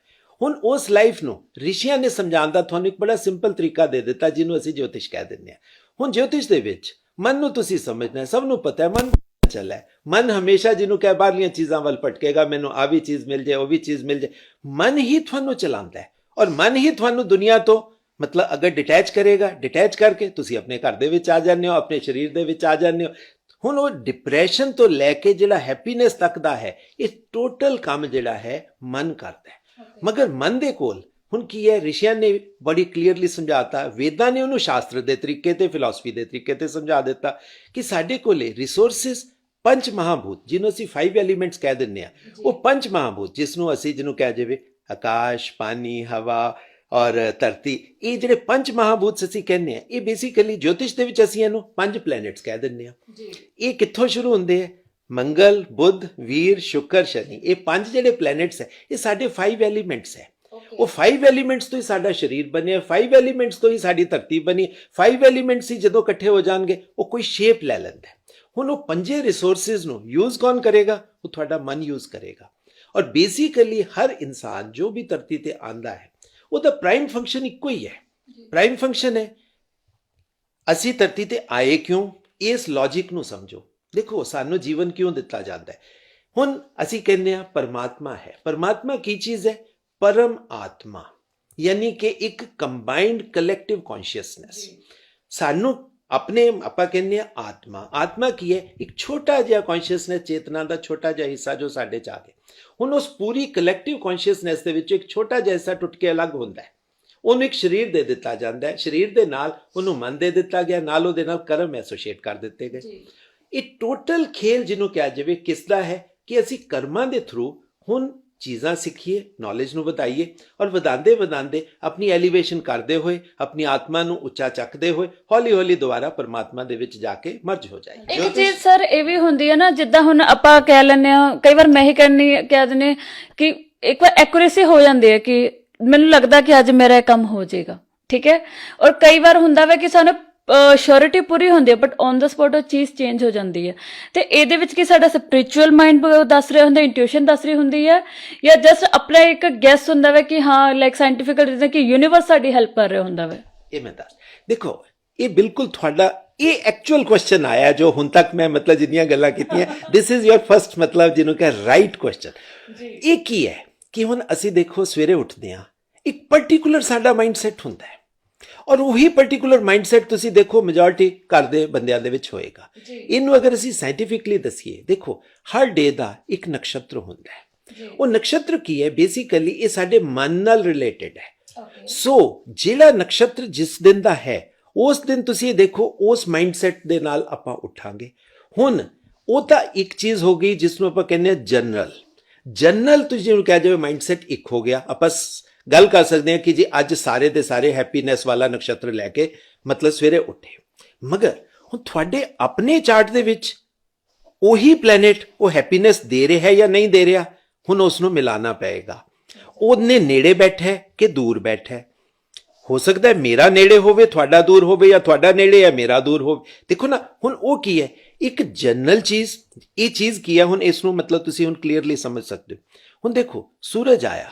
ਹੁਣ ਉਸ ਲਾਈਫ ਨੂੰ ਰਿਸ਼ੀਆਂ ਨੇ ਸਮਝਾਉਣ ਦਾ ਤੁਹਾਨੂੰ ਇੱਕ ਬੜਾ ਸਿੰਪਲ ਤਰੀਕਾ ਦੇ ਦਿੱਤਾ, ਜਿਹਨੂੰ ਅਸੀਂ ਜੋਤਿਸ਼ ਕਹਿ ਦਿੰਦੇ ਹਾਂ। ਹੁਣ ਜੋਤਿਸ਼ ਦੇ ਵਿੱਚ ਮਨ ਨੂੰ ਤੁਸੀਂ ਸਮਝਣਾ ਹੈ। ਸਭ ਨੂੰ ਪਤਾ ਹੈ ਮਨ ਚੱਲ ਹੈ। ਮਨ ਹਮੇਸ਼ਾ ਜਿਹਨੂੰ ਕਹਿ ਬਾਹਰਲੀਆਂ ਚੀਜ਼ਾਂ ਵੱਲ ਭਟਕੇਗਾ, ਮੈਨੂੰ ਆ ਵੀ ਚੀਜ਼ ਮਿਲ ਜਾਏ, ਉਹ ਵੀ ਚੀਜ਼ ਮਿਲ ਜਾਏ। ਮਨ ਹੀ ਤੁਹਾਨੂੰ ਚਲਾਉਂਦਾ ਹੈ, ਔਰ ਮਨ ਹੀ ਤੁਹਾਨੂੰ ਦੁਨੀਆ ਤੋਂ ਮਤਲਬ ਅਗਰ ਡਿਟੈਚ ਕਰੇਗਾ, ਡਿਟੈਚ ਕਰਕੇ ਤੁਸੀਂ ਆਪਣੇ ਘਰ ਦੇ ਵਿੱਚ ਆ ਜਾਂਦੇ ਹੋ, ਆਪਣੇ ਸਰੀਰ ਦੇ ਵਿੱਚ ਆ ਜਾਂਦੇ ਹੋ। ਹੁਣ ਉਹ ਡਿਪਰੈਸ਼ਨ ਤੋਂ ਲੈ ਕੇ ਜਿਹੜਾ ਹੈਪੀਨੈਸ ਤੱਕ ਦਾ ਹੈ, ਇਹ ਟੋਟਲ ਕੰਮ ਜਿਹੜਾ ਹੈ ਮਨ ਕਰਦਾ ਹੈ। ਮਗਰ ਮਨ ਦੇ ਕੋਲ ਹੁਣ ਕੀ ਹੈ, ਰਿਸ਼ੀਆਂ ਨੇ ਬੜੀ ਕਲੀਅਰਲੀ ਸਮਝਾਤਾ, ਵੇਦਾਂ ਨੇ ਉਹਨੂੰ ਸ਼ਾਸਤਰ ਦੇ ਤਰੀਕੇ ਤੇ, ਫਿਲਾਸਫੀ ਦੇ ਤਰੀਕੇ ਤੇ ਸਮਝਾ ਦਿੱਤਾ ਕਿ ਸਾਡੇ ਕੋਲੇ ਰਿਸੋਰਸਿਸ ਪੰਜ ਮਹਾਭੂਤ, ਜਿਹਨੂੰ ਅਸੀਂ 5 ਐਲੀਮੈਂਟਸ ਕਹਿ ਦਿੰਦੇ ਆ, ਉਹ ਪੰਜ ਮਹਾਭੂਤ, ਜਿਸ ਨੂੰ ਅਸੀਂ ਜਿਹਨੂੰ ਕਹਿ ਜਾਵੇ ਆਕਾਸ਼, ਪਾਣੀ, ਹਵਾ ਔਰ ਧਰਤੀ, ਇਹ ਜਿਹੜੇ ਪੰਜ ਮਹਾਭੂਤ ਅਸੀਂ ਕਹਿੰਦੇ ਆ, ਇਹ ਬੇਸਿਕਲੀ ਜੋਤਿਸ਼ ਦੇ ਵਿੱਚ ਅਸੀਂ ਇਹਨੂੰ 5 ਪਲੈਨਟਸ ਕਹਿ ਦਿੰਦੇ ਆ। ਇਹ ਕਿੱਥੋਂ ਸ਼ੁਰੂ ਹੁੰਦੇ ਆ? ਮੰਗਲ, ਬੁੱਧ, ਵੀਰ, ਸ਼ੁਕਰ, ਸ਼ਨੀ। ਇਹ 5 ਜਿਹੜੇ ਪਲੈਨਟਸ ਹੈ, ਇਹ ਸਾਡੇ 5 ਐਲੀਮੈਂਟਸ ਹੈ। ਉਹ 5 ਐਲੀਮੈਂਟਸ ਤੋਂ ਹੀ ਸਾਡਾ ਸਰੀਰ ਬਣਿਆ, 5 ਐਲੀਮੈਂਟਸ ਤੋਂ ਹੀ ਸਾਡੀ ਧਰਤੀ ਬਣੀ। 5 ਐਲੀਮੈਂਟਸ ਹੀ ਜਦੋਂ ਇਕੱਠੇ ਹੋ ਜਾਣਗੇ, ਉਹ ਕੋਈ ਸ਼ੇਪ ਲੈ ਲੈਂਦਾ। ਹੁਣ ਉਹ ਪੰਜੇ ਰਿਸੋਰਸਿਸ ਨੂੰ ਯੂਜ਼ ਕੌਣ ਕਰੇਗਾ? ਉਹ ਤੁਹਾਡਾ ਮਨ ਯੂਜ਼ ਕਰੇਗਾ। ਔਰ ਬੇਸਿਕਲੀ ਹਰ ਇਨਸਾਨ ਜੋ ਵੀ ਧਰਤੀ ਤੇ ਆਂਦਾ ਹੈ, ਉਹਦਾ ਪ੍ਰਾਈਮ ਫੰਕਸ਼ਨ ਇੱਕੋ ਹੀ ਹੈ। ਪ੍ਰਾਈਮ ਫੰਕਸ਼ਨ ਹੈ ਅਸੀਂ ਧਰਤੀ ਤੇ ਆਏ ਕਿਉਂ? ਇਸ ਲੌਜਿਕ ਨੂੰ ਸਮਝੋ। ਦੇਖੋ, ਸਾਨੂੰ ਜੀਵਨ ਕਿਉਂ ਦਿੱਤਾ ਜਾਂਦਾ ਹੈ? ਹੁਣ ਅਸੀਂ ਕਹਿੰਦੇ ਆ ਪਰਮਾਤਮਾ ਹੈ। ਪਰਮਾਤਮਾ ਕੀ ਚੀਜ਼ ਹੈ? ਪਰਮ ਆਤਮਾ, ਯਾਨੀ ਕਿ ਇੱਕ ਕੰਬਾਈਨਡ ਕਲੈਕਟਿਵ ਕੌਨਸ਼ੀਅਸਨੈਸ। ਸਾਨੂੰ ਆਪਣੇ ਆਪਾਂ ਕਹਿੰਦੇ ਆ ਆਤਮਾ। ਆਤਮਾ ਕੀ ਹੈ? ਇੱਕ ਛੋਟਾ ਜਿਹਾ ਕੌਨਸ਼ੀਅਸਨੈਸ, ਚੇਤਨਾ ਦਾ ਛੋਟਾ ਜਿਹਾ ਹਿੱਸਾ ਜੋ ਸਾਡੇ ਚ ਆ ਗਿਆ। ਹੁਣ ਉਸ ਪੂਰੀ ਕਲੈਕਟਿਵ ਕੌਨਸ਼ੀਅਸਨੈਸ ਦੇ ਵਿੱਚ ਇੱਕ ਛੋਟਾ ਜਿਹਾ ਹਿੱਸਾ ਟੁੱਟ ਕੇ ਅਲੱਗ ਹੁੰਦਾ ਹੈ, ਉਹਨੂੰ ਇੱਕ ਸਰੀਰ ਦੇ ਦਿੱਤਾ ਜਾਂਦਾ ਹੈ। ਸਰੀਰ ਦੇ ਨਾਲ ਉਹਨੂੰ ਮਨ ਦੇ ਦਿੱਤਾ ਗਿਆ, ਨਾਲ ਉਹਦੇ ਨਾਲ ਕਰਮ ਐਸੋਸੀਏਟ ਕਰ ਦਿੱਤੇ ਗਏ। ਇਹ ਟੋਟਲ ਖੇਲ ਜਿਹਨੂੰ ਕਿਹਾ ਜਾਵੇ ਕਿਸ ਦਾ ਹੈ ਕਿ ਅਸੀਂ ਕਰਮਾਂ ਦੇ ਥਰੂ ਹੁਣ ਚੀਜ਼ਾਂ ਸਿੱਖੀਏ, ਨੌਲੇਜ ਨੂੰ ਵਧਾਈਏ, ਔਰ ਵਧਾਉਂਦੇ ਵਧਾਉਂਦੇ ਆਪਣੀ ਐਲੀਵੇਸ਼ਨ ਕਰਦੇ ਹੋਏ, ਆਪਣੀ ਆਤਮਾ ਨੂੰ ਉੱਚਾ ਚੱਕਦੇ ਹੋਏ, ਹੌਲੀ ਹੌਲੀ ਦੁਬਾਰਾ ਪਰਮਾਤਮਾ ਦੇ ਵਿੱਚ ਜਾ ਕੇ ਮਰਜ ਹੋ ਜਾਏ। ਇੱਕ ਚੀਜ਼ ਸਰ ਇਹ ਵੀ ਹੁੰਦੀ ਹੈ ਨਾ, ਜਿੱਦਾਂ ਹੁਣ ਆਪਾਂ ਕਹਿ ਲੈਂਦੇ ਆ, ਕਈ ਵਾਰ ਮੈਂ ਹੀ ਕਹਿ ਦਿੰਦੇ ਕਿ ਇੱਕ ਵਾਰ ਐਕੂਰੇਸੀ ਹੋ ਜਾਂਦੀ ਹੈ ਕਿ ਮੈਨੂੰ ਲੱਗਦਾ ਕਿ ਅੱਜ ਮੇਰਾ ਇਹ ਕੰਮ ਹੋ ਜਾਏਗਾ, ਠੀਕ ਹੈ। ਔਰ ਕਈ ਵਾਰ ਹੁੰਦਾ ਵਾ ਕਿ ਸਾਨੂੰ ਸ਼ੋਰਿਟੀ ਪੂਰੀ ਹੁੰਦੀ ਹੈ, ਬਟ ਔਨ ਦਾ ਸਪੌਟ ਉਹ ਚੀਜ਼ ਚੇਂਜ ਹੋ ਜਾਂਦੀ ਹੈ। ਤੇ ਇਹਦੇ ਵਿੱਚ ਕੀ ਸਾਡਾ ਸਪਿਰਿਚੁਅਲ ਮਾਈਂਡ ਦੱਸ ਰਿਹਾ ਹੁੰਦਾ, ਇੰਟੂਇਸ਼ਨ ਦੱਸ ਰਹੀ ਹੁੰਦੀ ਹੈ, ਜਾਂ ਜਸਟ ਆਪਣਾ ਇੱਕ ਗੈਸ ਹੁੰਦਾ ਵਾ ਕਿ ਹਾਂ ਲਾਈਕ ਸਾਇੰਟੀਫਿਕਲ ਰੀਜ਼ਨ ਕਿ ਯੂਨੀਵਰਸ ਸਾਡੀ ਹੈਲਪ ਕਰ ਰਿਹਾ ਹੁੰਦਾ ਵਾ? ਇਹ ਮੈਂ ਦੱਸ, ਦੇਖੋ, ਇਹ ਬਿਲਕੁਲ ਤੁਹਾਡਾ ਇਹ ਐਕਚੁਅਲ ਕੁਐਸਚਨ ਆਇਆ ਜੋ ਹੁਣ ਤੱਕ ਮੈਂ ਮਤਲਬ ਜਿੰਨੀਆਂ ਗੱਲਾਂ ਕੀਤੀਆਂ, ਦਿਸ ਇਜ਼ ਯੋਰ ਫਸਟ ਮਤਲਬ ਜਿਹਨੂੰ ਕਿ ਰਾਈਟ ਕੁਐਸਚਨ। ਇਹ ਕੀ ਹੈ ਕਿ ਹੁਣ ਅਸੀਂ ਦੇਖੋ ਸਵੇਰੇ ਉੱਠਦੇ ਹਾਂ, ਇੱਕ ਪਾਰਟਿਕੂਲਰ ਸਾਡਾ ਮਾਈਂਡਸੈਟ ਹੁੰਦਾ ਹੈ, ਔਰ ਉਹੀ ਪਾਰਟਿਕੂਲਰ ਮਾਈਂਡਸੈਟ ਤੁਸੀਂ ਦੇਖੋ ਮੈਜੋਰਿਟੀ ਘਰ ਦੇ ਬੰਦਿਆਂ ਦੇ ਵਿੱਚ ਹੋਏਗਾ। ਇਹਨੂੰ ਅਗਰ ਅਸੀਂ ਸਾਇੰਟੀਫਿਕਲੀ ਦੱਸੀਏ, ਦੇਖੋ ਹਰ ਡੇ ਦਾ ਇੱਕ ਨਕਸ਼ਤਰ ਹੁੰਦਾ ਹੈ। ਉਹ ਨਕਸ਼ਤਰ ਕੀ ਹੈ? ਬੇਸਿਕਲੀ ਇਹ ਸਾਡੇ ਮਨ ਨਾਲ ਰਿਲੇਟਡ ਹੈ। ਸੋ ਜਿਹੜਾ ਨਕਸ਼ਤਰ ਜਿਸ ਦਿਨ ਦਾ ਹੈ, ਉਸ ਦਿਨ ਤੁਸੀਂ ਦੇਖੋ ਉਸ ਮਾਈਂਡਸੈਟ ਦੇ ਨਾਲ ਆਪਾਂ ਉੱਠਾਂਗੇ। ਹੁਣ ਉਹ ਤਾਂ ਇੱਕ ਚੀਜ਼ ਹੋ ਗਈ ਜਿਸ ਨੂੰ ਆਪਾਂ ਕਹਿੰਦੇ ਆ ਜਨਰਲ ਤੁਸੀਂ ਜਿਹਨੂੰ ਕਹਿ ਜਾਵੇ ਮਾਈਂਡਸੈਟ ਇੱਕ ਹੋ ਗਿਆ। ਆਪਾਂ ਗੱਲ ਕਰ ਸਕਦੇ ਹਾਂ ਕਿ ਜੀ ਅੱਜ ਸਾਰੇ ਦੇ ਸਾਰੇ ਹੈਪੀਨੈਸ ਵਾਲਾ ਨਕਸ਼ਤਰ ਲੈ ਕੇ ਮਤਲਬ ਸਵੇਰੇ ਉੱਠੇ। ਮਗਰ ਹੁਣ ਤੁਹਾਡੇ ਆਪਣੇ ਚਾਰਟ ਦੇ ਵਿੱਚ ਉਹੀ ਪਲੈਨਟ ਉਹ ਹੈਪੀਨੈਸ ਦੇ ਰਿਹਾ ਹੈ ਜਾਂ ਨਹੀਂ ਦੇ ਰਿਹਾ, ਹੁਣ ਉਸ ਨੂੰ ਮਿਲਾਣਾ ਪਏਗਾ। ਉਹਨੇ ਨੇੜੇ ਬੈਠਾ ਹੈ ਕਿ ਦੂਰ ਬੈਠਾ ਹੈ? ਹੋ ਸਕਦਾ ਹੈ ਮੇਰਾ ਨੇੜੇ ਹੋਵੇ, ਤੁਹਾਡਾ ਦੂਰ ਹੋਵੇ, ਜਾਂ ਤੁਹਾਡਾ ਨੇੜੇ ਜਾਂ ਮੇਰਾ ਦੂਰ ਹੋਵੇ। ਦੇਖੋ ਨਾ, ਹੁਣ ਉਹ ਕੀ ਹੈ? ਇੱਕ ਜਨਰਲ ਚੀਜ਼। ਇਹ ਚੀਜ਼ ਕੀ ਹੈ? ਹੁਣ ਇਸ ਨੂੰ ਮਤਲਬ ਤੁਸੀਂ ਹੁਣ ਕਲੀਅਰਲੀ ਸਮਝ ਸਕਦੇ ਹੋ। ਹੁਣ ਦੇਖੋ ਸੂਰਜ ਆਇਆ,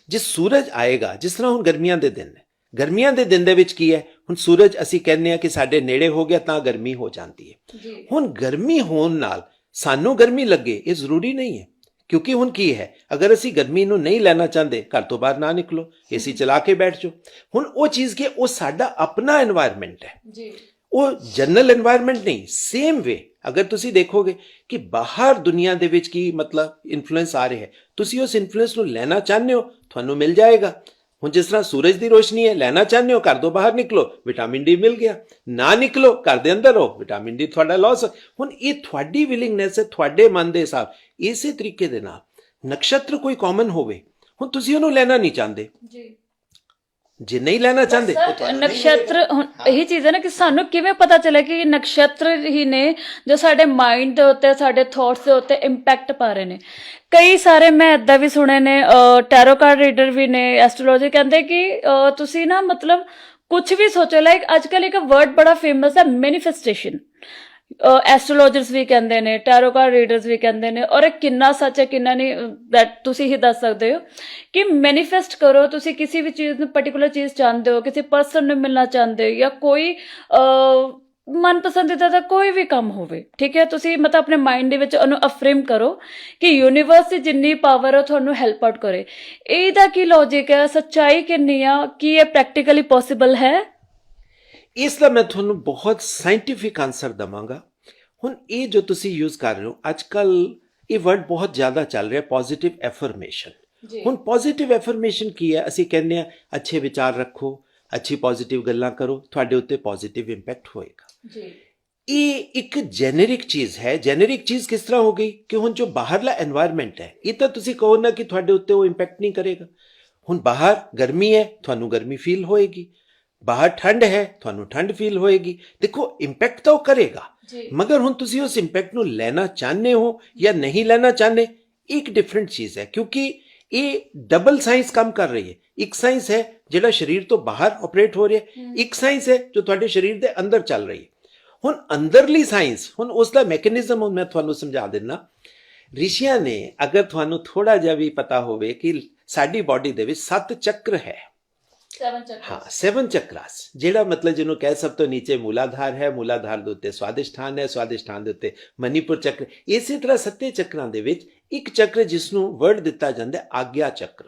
ਜਿਸ ਸੂਰਜ ਆਏਗਾ, ਜਿਸ ਤਰ੍ਹਾਂ ਹੁਣ ਗਰਮੀਆਂ ਦੇ ਦਿਨ ਨੇ, ਗਰਮੀਆਂ ਦੇ ਦਿਨ ਦੇ ਵਿੱਚ ਕੀ ਹੈ? ਹੁਣ ਸੂਰਜ ਅਸੀਂ ਕਹਿੰਦੇ ਆ ਕਿ ਸਾਡੇ ਨੇੜੇ ਹੋ ਗਿਆ ਤਾਂ ਗਰਮੀ ਹੋ ਜਾਂਦੀ ਹੈ। ਹੁਣ ਗਰਮੀ ਹੋਣ ਨਾਲ ਸਾਨੂੰ ਗਰਮੀ ਲੱਗੇ ਇਹ ਜ਼ਰੂਰੀ ਨਹੀਂ ਹੈ, ਕਿਉਂਕਿ ਹੁਣ ਕੀ ਹੈ, ਅਗਰ ਅਸੀਂ ਗਰਮੀ ਨੂੰ ਨਹੀਂ ਲੈਣਾ ਚਾਹੁੰਦੇ ਘਰ ਤੋਂ ਬਾਹਰ ਨਾ ਨਿਕਲੋ, ਏਸੀ ਚਲਾ ਕੇ ਬੈਠ ਜਾਓ। ਹੁਣ ਉਹ ਚੀਜ਼ ਕਿ ਉਹ ਸਾਡਾ ਆਪਣਾ এনवायरमेंट ਹੈ ਜੀ, ਉਹ ਜਨਰਲ এনवायरमेंट ਨਹੀਂ। ਸੇਮ ਵੇ ਅਗਰ ਤੁਸੀਂ ਦੇਖੋਗੇ ਕਿ ਬਾਹਰ ਦੁਨੀਆ ਦੇ ਵਿੱਚ ਕੀ ਮਤਲਬ ਇਨਫਲੂਐਂਸ ਆ ਰਿਹਾ ਹੈ, ਤੁਸੀਂ ਉਸ ਇਨਫਲੂਐਂਸ ਨੂੰ ਲੈਣਾ ਚਾਹੁੰਦੇ ਹੋ ਤੁਹਾਨੂੰ ਮਿਲ ਜਾਏਗਾ। ਹੁਣ ਜਿਸ ਤਰ੍ਹਾਂ ਸੂਰਜ ਦੀ ਰੋਸ਼ਨੀ ਹੈ, ਲੈਣਾ ਚਾਹੁੰਦੇ ਹੋ ਘਰ ਤੋਂ ਬਾਹਰ ਨਿਕਲੋ, ਵਿਟਾਮਿਨ ਡੀ ਮਿਲ ਗਿਆ, ਨਾ ਨਿਕਲੋ ਘਰ ਦੇ ਅੰਦਰ ਹੋ, ਵਿਟਾਮਿਨ ਡੀ ਤੁਹਾਡਾ ਲਾਸ। ਹੁਣ ਇਹ ਤੁਹਾਡੀ ਵਿਲਿੰਗਨੈਸ ਹੈ, ਤੁਹਾਡੇ ਮਨ ਦੇ ਹਿਸਾਬ। ਇਸੇ ਤਰੀਕੇ ਦੇ ਨਾਲ ਨਕਸ਼ਤਰ ਕੋਈ ਕਾਮਨ ਹੋਵੇ, ਹੁਣ ਤੁਸੀਂ ਉਹਨੂੰ ਲੈਣਾ ਨਹੀਂ ਚਾਹੁੰਦੇ ਜੀ, ਜੇ ਨਹੀਂ ਲੈਣਾ ਚਾਹੁੰਦੇ ਨਕਸ਼ਤਰ ਹੁਣ ਇਹੀ ਚੀਜ਼ ਹੈ ਨਾ ਕਿ ਸਾਨੂੰ ਕਿਵੇਂ ਪਤਾ ਚੱਲੇ ਕਿ ਨਕਸ਼ਤਰ ਹੀ ਨੇ ਜੋ ਸਾਡੇ ਮਾਈਂਡ ਦੇ ਉੱਤੇ, ਸਾਡੇ ਥਾਟਸ ਦੇ ਉੱਤੇ ਇੰਪੈਕਟ ਪਾ ਰਹੇ ਨੇ। ਕਈ ਸਾਰੇ ਮੈਂ ਏਦਾਂ ਵੀ ਸੁਣੇ ਨੇ, ਟੈਰੋ ਕਾਰਡ ਰੀਡਰ ਵੀ ਨੇ, ਐਸਟ੍ਰੋਲੋਜੀ ਕਹਿੰਦੇ ਕਿ ਤੁਸੀਂ ਨਾ ਮਤਲਬ ਕੁਝ ਵੀ ਸੋਚੋ, ਲਾਈਕ ਅੱਜ ਕੱਲ੍ਹ ਇੱਕ ਵਰਡ ਬੜਾ ਫੇਮਸ ਹੈ ਮੈਨੀਫੈਸਟੇਸ਼ਨ, ਐਸਟ੍ਰੋਲੋਜਰਸ ਵੀ ਕਹਿੰਦੇ ਨੇ, ਟੈਰੋ ਕਾਰਡ ਰੀਡਰਸ ਵੀ ਕਹਿੰਦੇ ਨੇ, ਔਰ ਇਹ ਕਿੰਨਾ ਸੱਚ ਹੈ ਕਿੰਨਾ ਨਹੀਂ ਦੈਟ ਤੁਸੀਂ ਹੀ ਦੱਸ ਸਕਦੇ ਹੋ ਕਿ ਮੈਨੀਫੈਸਟ ਕਰੋ। ਤੁਸੀਂ ਕਿਸੇ ਵੀ ਚੀਜ਼ ਨੂੰ, ਪਾਰਟਿਕੂਲਰ ਚੀਜ਼ ਚਾਹੁੰਦੇ ਹੋ, ਕਿਸੇ ਪਰਸਨ ਨੂੰ ਮਿਲਣਾ ਚਾਹੁੰਦੇ ਹੋ, ਜਾਂ ਕੋਈ ਮਨਪਸੰਦੀਦਾ ਦਾ ਕੋਈ ਵੀ ਕੰਮ ਹੋਵੇ, ਠੀਕ ਹੈ, ਤੁਸੀਂ ਮਤਲਬ ਆਪਣੇ ਮਾਈਂਡ ਦੇ ਵਿੱਚ ਉਹਨੂੰ ਅਫਰਮ ਕਰੋ ਕਿ ਯੂਨੀਵਰਸ ਦੀ ਜਿੰਨੀ ਪਾਵਰ ਹੈ ਤੁਹਾਨੂੰ ਹੈਲਪ ਆਊਟ ਕਰੇ। ਇਹਦਾ ਕੀ ਲੌਜਿਕ ਹੈ, ਸੱਚਾਈ ਕਿੰਨੀ ਆ, ਕੀ ਇਹ ਪ੍ਰੈਕਟੀਕਲੀ ਪੋਸੀਬਲ ਹੈ? ਇਸ ਦਾ ਮੈਂ ਤੁਹਾਨੂੰ ਬਹੁਤ ਸਾਇੰਟੀਫਿਕ ਆਨਸਰ ਦਵਾਂਗਾ। ਹੁਣ ਇਹ ਜੋ ਤੁਸੀਂ ਯੂਜ਼ ਕਰ ਰਹੇ ਹੋ ਅੱਜ ਕੱਲ, ਇਹ ਵਰਡ ਬਹੁਤ ਜ਼ਿਆਦਾ ਚੱਲ ਰਿਹਾ, ਪੋਜ਼ਿਟਿਵ ਐਫਰਮੇਸ਼ਨ। ਹੁਣ ਪੋਜ਼ਿਟਿਵ ਐਫਰਮੇਸ਼ਨ ਕੀ ਹੈ? ਅਸੀਂ ਕਹਿੰਦੇ ਆ ਅੱਛੇ ਵਿਚਾਰ ਰੱਖੋ, ਅੱਛੀ ਪੋਜ਼ਿਟਿਵ ਗੱਲਾਂ ਕਰੋ, ਤੁਹਾਡੇ ਉੱਤੇ ਪੋਜ਼ਿਟਿਵ ਇੰਪੈਕਟ ਹੋਏਗਾ ਜੀ। ਇਹ ਇੱਕ ਜੈਨਰਿਕ ਚੀਜ਼ ਹੈ। ਜੈਨਰਿਕ ਚੀਜ਼ ਕਿਸ ਤਰ੍ਹਾਂ ਹੋ ਗਈ ਕਿ ਹੁਣ ਜੋ ਬਾਹਰਲਾ এনवायरमेंट ਹੈ, ਇਹ ਤਾਂ ਤੁਸੀਂ ਕਹੋ ਨਾ ਕਿ ਤੁਹਾਡੇ ਉੱਤੇ ਉਹ ਇੰਪੈਕਟ ਨਹੀਂ ਕਰੇਗਾ। ਹੁਣ ਬਾਹਰ ਗਰਮੀ ਹੈ, ਤੁਹਾਨੂੰ ਗਰਮੀ ਫੀਲ ਹੋਏਗੀ, ਬਾਹਰ ਠੰਡ ਹੈ, ਤੁਹਾਨੂੰ ਠੰਡ ਫੀਲ ਹੋਏਗੀ। ਦੇਖੋ ਇੰਪੈਕਟ ਤਾਂ ਉਹ ਕਰੇਗਾ, ਮਗਰ ਹੁਣ ਤੁਸੀਂ ਉਸ ਇੰਪੈਕਟ ਨੂੰ ਲੈਣਾ ਚਾਹੁੰਦੇ ਹੋ ਜਾਂ ਨਹੀਂ ਲੈਣਾ ਚਾਹੁੰਦੇ, ਇੱਕ ਡਿਫਰੈਂਟ ਚੀਜ਼ ਹੈ। ਕਿਉਂਕਿ ਇਹ ਡਬਲ ਸਾਇੰਸ ਕੰਮ ਕਰ ਰਹੀ ਹੈ। ਇੱਕ ਸਾਇੰਸ ਹੈ ਜਿਹੜਾ ਸਰੀਰ ਤੋਂ ਬਾਹਰ ਆਪਰੇਟ ਹੋ ਰਿਹਾ, ਇੱਕ ਸਾਇੰਸ ਹੈ ਜੋ ਤੁਹਾਡੇ ਸਰੀਰ ਦੇ ਅੰਦਰ ਚੱਲ ਰਹੀ ਹੈ। ਹੁਣ ਅੰਦਰਲੀ ਸਾਇੰਸ, ਹੁਣ ਉਸ ਦਾ ਮੈਕੈਨਿਜ਼ਮ ਮੈਂ ਤੁਹਾਨੂੰ ਸਮਝਾ ਦਿੰਦਾ। ਰਿਸ਼ੀਆਂ ਨੇ, ਅਗਰ ਤੁਹਾਨੂੰ ਥੋੜਾ ਜਿਹਾ ਵੀ ਪਤਾ ਹੋਵੇ ਕਿ ਸਾਡੀ ਬਾਡੀ ਦੇ ਵਿੱਚ 7 ਚੱਕਰ ਹੈ, 7 ਚੱਕਰਾਸ, ਜਿਹੜਾ ਮਤਲਬ ਜਿਹਨੂੰ ਕਹਿ ਸਭ ਤੋਂ ਨੀਚੇ ਮੂਲਾਧਾਰ ਹੈ, ਮੂਲਾਧਾਰ ਦੇ ਉੱਤੇ ਸਵਾਦਿਸ਼ਠਾਨ ਹੈ, ਸਵਾਦਿਸ਼ਠਾਨ ਦੇ ਉੱਤੇ ਮਨੀਪੁਰ ਚੱਕਰ। ਇਸੇ ਤਰ੍ਹਾਂ 7 ਚੱਕਰਾਂ ਦੇ ਵਿੱਚ ਇੱਕ ਚੱਕਰ ਜਿਸ ਨੂੰ ਵਰਡ ਦਿੱਤਾ ਜਾਂਦਾ ਆਗਿਆ ਚੱਕਰ,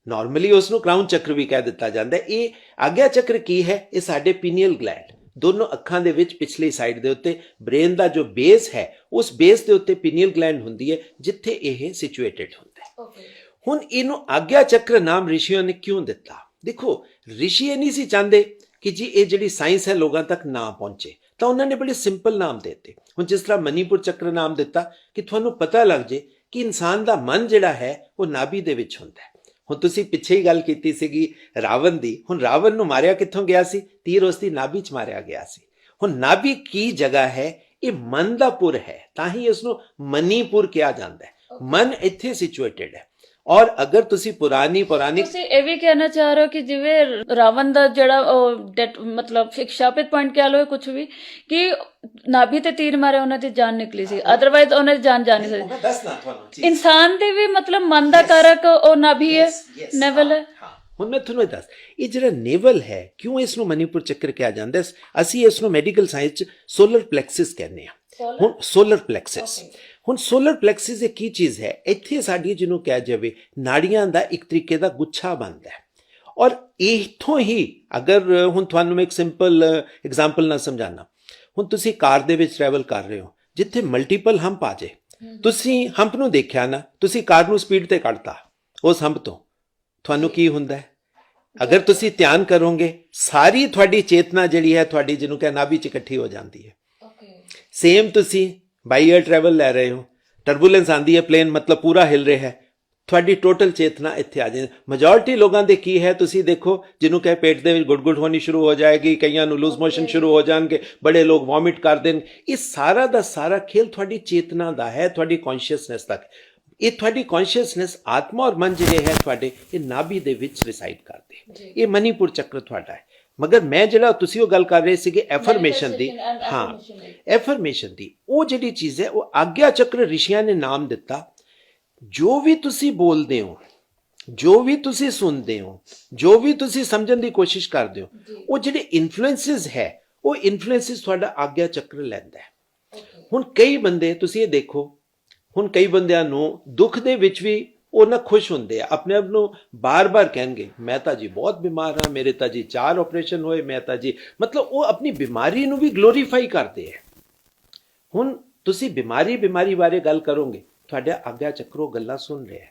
ਨਾਰਮਲੀ ਉਸ ਨੂੰ ਕਰਾਊਨ ਚੱਕਰ ਵੀ ਕਹਿ ਦਿੱਤਾ ਜਾਂਦਾ। ਇਹ ਆਗਿਆ ਚੱਕਰ ਕੀ ਹੈ? ਇਹ ਸਾਡੇ ਪੀਨੀਅਲ ਗਲੈਂਡ, ਦੋਨੋਂ ਅੱਖਾਂ ਦੇ ਵਿੱਚ ਪਿਛਲੀ ਸਾਈਡ ਦੇ ਉੱਤੇ ਬ੍ਰੇਨ ਦਾ ਜੋ ਬੇਸ ਹੈ, ਉਸ ਬੇਸ ਦੇ ਉੱਤੇ ਪੀਨੀਅਲ ਗਲੈਂਡ ਹੁੰਦੀ ਹੈ, ਜਿੱਥੇ ਇਹ ਸਿਚੁਏਟਡ ਹੁੰਦਾ ਹੈ। ਹੁਣ ਇਹਨੂੰ ਆਗਿਆ ਚੱਕਰ ਨਾਮ ਰਿਸ਼ੀਆਂ ਨੇ ਕਿਉਂ ਦਿੱਤਾ? ਦੇਖੋ, ਰਿਸ਼ੀ ਇਹ ਨਹੀਂ ਸੀ ਚਾਹੁੰਦੇ ਕਿ ਜੀ ਇਹ ਜਿਹੜੀ ਸਾਇੰਸ ਹੈ ਲੋਕਾਂ ਤੱਕ ਨਾ ਪਹੁੰਚੇ, ਤਾਂ ਉਹਨਾਂ ਨੇ ਬੜੇ ਸਿੰਪਲ ਨਾਮ ਦੇ ਦਿੱਤੇ। ਹੁਣ ਜਿਸ ਤਰ੍ਹਾਂ ਮਨੀਪੁਰ ਚੱਕਰ ਨਾਮ ਦਿੱਤਾ ਕਿ ਤੁਹਾਨੂੰ ਪਤਾ ਲੱਗ ਜੇ ਕਿ ਇਨਸਾਨ ਦਾ ਮਨ ਜਿਹੜਾ ਹੈ ਉਹ ਨਾਭੀ ਦੇ ਵਿੱਚ ਹੁੰਦਾ ਹੈ। ਹੁਣ ਤੁਸੀਂ ਪਿੱਛੇ ਹੀ ਗੱਲ ਕੀਤੀ ਸੀਗੀ ਰਾਵਣ ਦੀ। ਹੁਣ ਰਾਵਣ ਨੂੰ ਮਾਰਿਆ ਕਿੱਥੋਂ ਗਿਆ ਸੀ? ਤੀਰ ਉਸ ਦੀ ਨਾਭੀ 'ਚ ਮਾਰਿਆ ਗਿਆ ਸੀ। ਹੁਣ ਨਾਭੀ ਕੀ ਜਗ੍ਹਾ ਹੈ? ਇਹ ਮਨ ਦਾ ਪੁਰ ਹੈ, ਤਾਂ ਹੀ ਇਸ ਨੂੰ ਮਨੀਪੁਰ ਕਿਹਾ ਜਾਂਦਾ ਹੈ। ਮਨ ਇੱਥੇ ਸਿਚੁਏਟਡ ਹੈ। ਔਰ ਅਗਰ ਤੁਸੀਂ ਪੁਰਾਣੀ ਤੁਸੀਂ ਇਹ ਵੀ ਕਹਿਣਾ ਚਾਹ ਰਹੇ ਹੋ ਕਿ ਜਿਵੇਂ ਰਾਵਣ ਦਾ ਜਿਹੜਾ ਮਤਲਬ ਇੱਕ ਸ਼ਾਪਿਤ ਪੁਆਇੰਟ ਕਹਿ ਲਓ ਕੁਝ ਵੀ, ਕਿ ਨਾਭੀ ਤੇ ਤੀਰ ਮਾਰੇ ਉਹਨਾਂ ਦੀ ਜਾਨ ਨਿਕਲੀ ਸੀ, ਅਦਰਵਾਈਜ਼ ਉਹਨਾਂ ਦੀ ਜਾਨ ਨਹੀਂ ਸਕਦੀ। ਦੱਸਣਾ ਤੁਹਾਨੂੰ ਇਨਸਾਨ ਦੇ ਵੀ ਮਤਲਬ ਮਨ ਦਾ ਕਾਰਕ ਉਹ ਨਾਭੀ ਹੈ, ਨੇਵਲ ਹੈ। ਹੁਣ ਮੈਂ ਤੁਹਾਨੂੰ ਦੱਸ, ਇਹ ਜਿਹੜਾ ਨੇਵਲ ਹੈ, ਕਿਉਂ ਇਸ ਨੂੰ ਮਨੀਪੁਰ ਚੱਕਰ ਕਿਹਾ ਜਾਂਦਾ? ਅਸੀਂ ਇਸ ਨੂੰ ਮੈਡੀਕਲ ਸਾਇੰਸ 'ਚ ਸੋਲਰ ਪਲੈਕਸਿਸ ਕਹਿੰਦੇ ਹਾਂ। ਹੁਣ ਸੋਲਰ ਪਲੈਕਸਿਸ, ਹੁਣ ਸੋਲਰ ਪਲੈਕਸਿਸ ਇਹ ਕੀ ਚੀਜ਼ ਹੈ? ਇੱਥੇ ਸਾਡੀ ਜਿਹਨੂੰ ਕਿਹਾ ਜਾਵੇ ਨਾੜੀਆਂ ਦਾ ਇੱਕ ਤਰੀਕੇ ਦਾ ਗੁੱਛਾ ਬਣਦਾ ਹੈ। ਔਰ ਇੱਥੋਂ ਹੀ ਅਗਰ ਹੁਣ ਤੁਹਾਨੂੰ ਮੈਂ ਇੱਕ ਸਿੰਪਲ ਐਗਜ਼ਾਮਪਲ ਨਾਲ ਸਮਝਾਣਾ, ਹੁਣ ਤੁਸੀਂ ਕਾਰ ਦੇ ਵਿੱਚ ਟਰੈਵਲ ਕਰ ਰਹੇ ਹੋ, ਜਿੱਥੇ ਮਲਟੀਪਲ ਹੰਪ ਆ ਜੇ, ਤੁਸੀਂ ਹੰਪ ਨੂੰ ਦੇਖਿਆ ਨਾ, ਤੁਸੀਂ ਕਾਰ ਨੂੰ ਸਪੀਡ ਤੇ ਕੱਢਤਾ, ਉਸ ਹੰਪ ਤੋਂ ਤੁਹਾਨੂੰ ਕੀ ਹੁੰਦਾ ਹੈ? ਅਗਰ ਤੁਸੀਂ ਧਿਆਨ ਕਰੋਗੇ, ਸਾਰੀ ਤੁਹਾਡੀ ਚੇਤਨਾ ਜਿਹੜੀ ਹੈ ਤੁਹਾਡੀ ਜਿਹਨੂੰ ਕਿ ਨਾਭੀ 'ਚ ਇਕੱਠੀ ਹੋ ਜਾਂਦੀ ਹੈ। ਸੇਮ ਤੁਸੀਂ ਬਾਈ ਏਅਰ ਟਰੈਵਲ ਲੈ ਰਹੇ ਹੋ, ਟਰਬੂਲੈਂਸ ਆਂਦੀ ਹੈ, ਪਲੇਨ ਮਤਲਬ ਪੂਰਾ ਹਿਲ ਰਿਹਾ ਹੈ, ਤੁਹਾਡੀ ਟੋਟਲ ਚੇਤਨਾ ਇੱਥੇ ਆ ਜਾਂਦੀ। ਮੈਜੋਰਿਟੀ ਲੋਕਾਂ ਦੇ ਕੀ ਹੈ, ਤੁਸੀਂ ਦੇਖੋ ਜਿਹਨੂੰ ਕਹੇ ਪੇਟ ਦੇ ਵਿੱਚ ਗੁੜਗੁੜ ਹੋਣੀ ਸ਼ੁਰੂ ਹੋ ਜਾਏਗੀ, ਕਈਆਂ ਨੂੰ ਲੂਜ਼ ਮੋਸ਼ਨ ਸ਼ੁਰੂ ਹੋ ਜਾਣਗੇ, ਬੜੇ ਲੋਕ ਵੋਮਿਟ ਕਰ ਦੇਣ। ਇਹ ਸਾਰਾ ਦਾ ਸਾਰਾ ਖੇਲ ਤੁਹਾਡੀ ਚੇਤਨਾ ਦਾ ਹੈ, ਤੁਹਾਡੀ ਕੌਨਸ਼ੀਅਸਨੈਸ ਤੱਕ। ਇਹ ਤੁਹਾਡੀ ਕੌਨਸ਼ੀਅਸਨੈਸ, ਆਤਮਾ ਔਰ ਮਨ ਜਿਹੜੇ ਹੈ ਤੁਹਾਡੇ, ਇਹ ਨਾਭੀ ਦੇ ਵਿੱਚ ਰਿਸਾਈਡ ਕਰਦੇ। ਇਹ ਮਨੀਪੁਰ ਚੱਕਰ ਤੁਹਾਡਾ ਹੈ। ਮਗਰ ਮੈਂ ਜਿਹੜਾ ਤੁਸੀਂ ਉਹ ਗੱਲ ਕਰ ਰਹੇ ਸੀਗੇ ਐਫਰਮੇਸ਼ਨ ਦੀ, ਹਾਂ ਐਫਰਮੇਸ਼ਨ ਦੀ, ਉਹ ਜਿਹੜੀ ਚੀਜ਼ ਹੈ ਉਹ ਆਗਿਆ ਚੱਕਰ ਰਿਸ਼ੀਆਂ ਨੇ ਨਾਮ ਦਿੱਤਾ। ਜੋ ਵੀ ਤੁਸੀਂ ਬੋਲਦੇ ਹੋ, ਜੋ ਵੀ ਤੁਸੀਂ ਸੁਣਦੇ ਹੋ, ਜੋ ਵੀ ਤੁਸੀਂ ਸਮਝਣ ਦੀ ਕੋਸ਼ਿਸ਼ ਕਰਦੇ ਹੋ, ਉਹ ਜਿਹੜੇ ਇਨਫਲੂਐਂਸਸ ਹੈ, ਉਹ ਇਨਫਲੂਐਂਸਸ ਤੁਹਾਡਾ ਆਗਿਆ ਚੱਕਰ ਲੈਂਦਾ ਹੈ। ਹੁਣ ਕਈ ਬੰਦੇ, ਤੁਸੀਂ ਇਹ ਦੇਖੋ, ਹੁਣ ਕਈ ਬੰਦਿਆਂ ਨੂੰ ਦੁੱਖ ਦੇ ਵਿੱਚ ਵੀ ਉਹ ਨਾ ਖੁਸ਼ ਹੁੰਦੇ ਆ, ਆਪਣੇ ਆਪ ਨੂੰ ਬਾਰ-ਬਾਰ ਕਹਿਣਗੇ ਮੈਂ ਤਾਂ ਜੀ ਬਹੁਤ ਬਿਮਾਰ ਹਾਂ, ਮੇਰੇ ਤਾਂ ਜੀ 4 ਆਪਰੇਸ਼ਨ ਹੋਏ, ਮੈਂ ਤਾਂ ਜੀ, ਮਤਲਬ ਉਹ ਆਪਣੀ ਬਿਮਾਰੀ ਨੂੰ ਵੀ ਗਲੋਰੀਫਾਈ ਕਰਦੇ ਆ। ਹੁਣ ਤੁਸੀਂ ਬਿਮਾਰੀ ਬਾਰੇ ਗੱਲ ਕਰੋਗੇ, ਤੁਹਾਡੇ ਆਗਿਆ ਚੱਕਰੋਂ ਗੱਲਾਂ ਸੁਣ ਰਿਹਾ ਹੈ,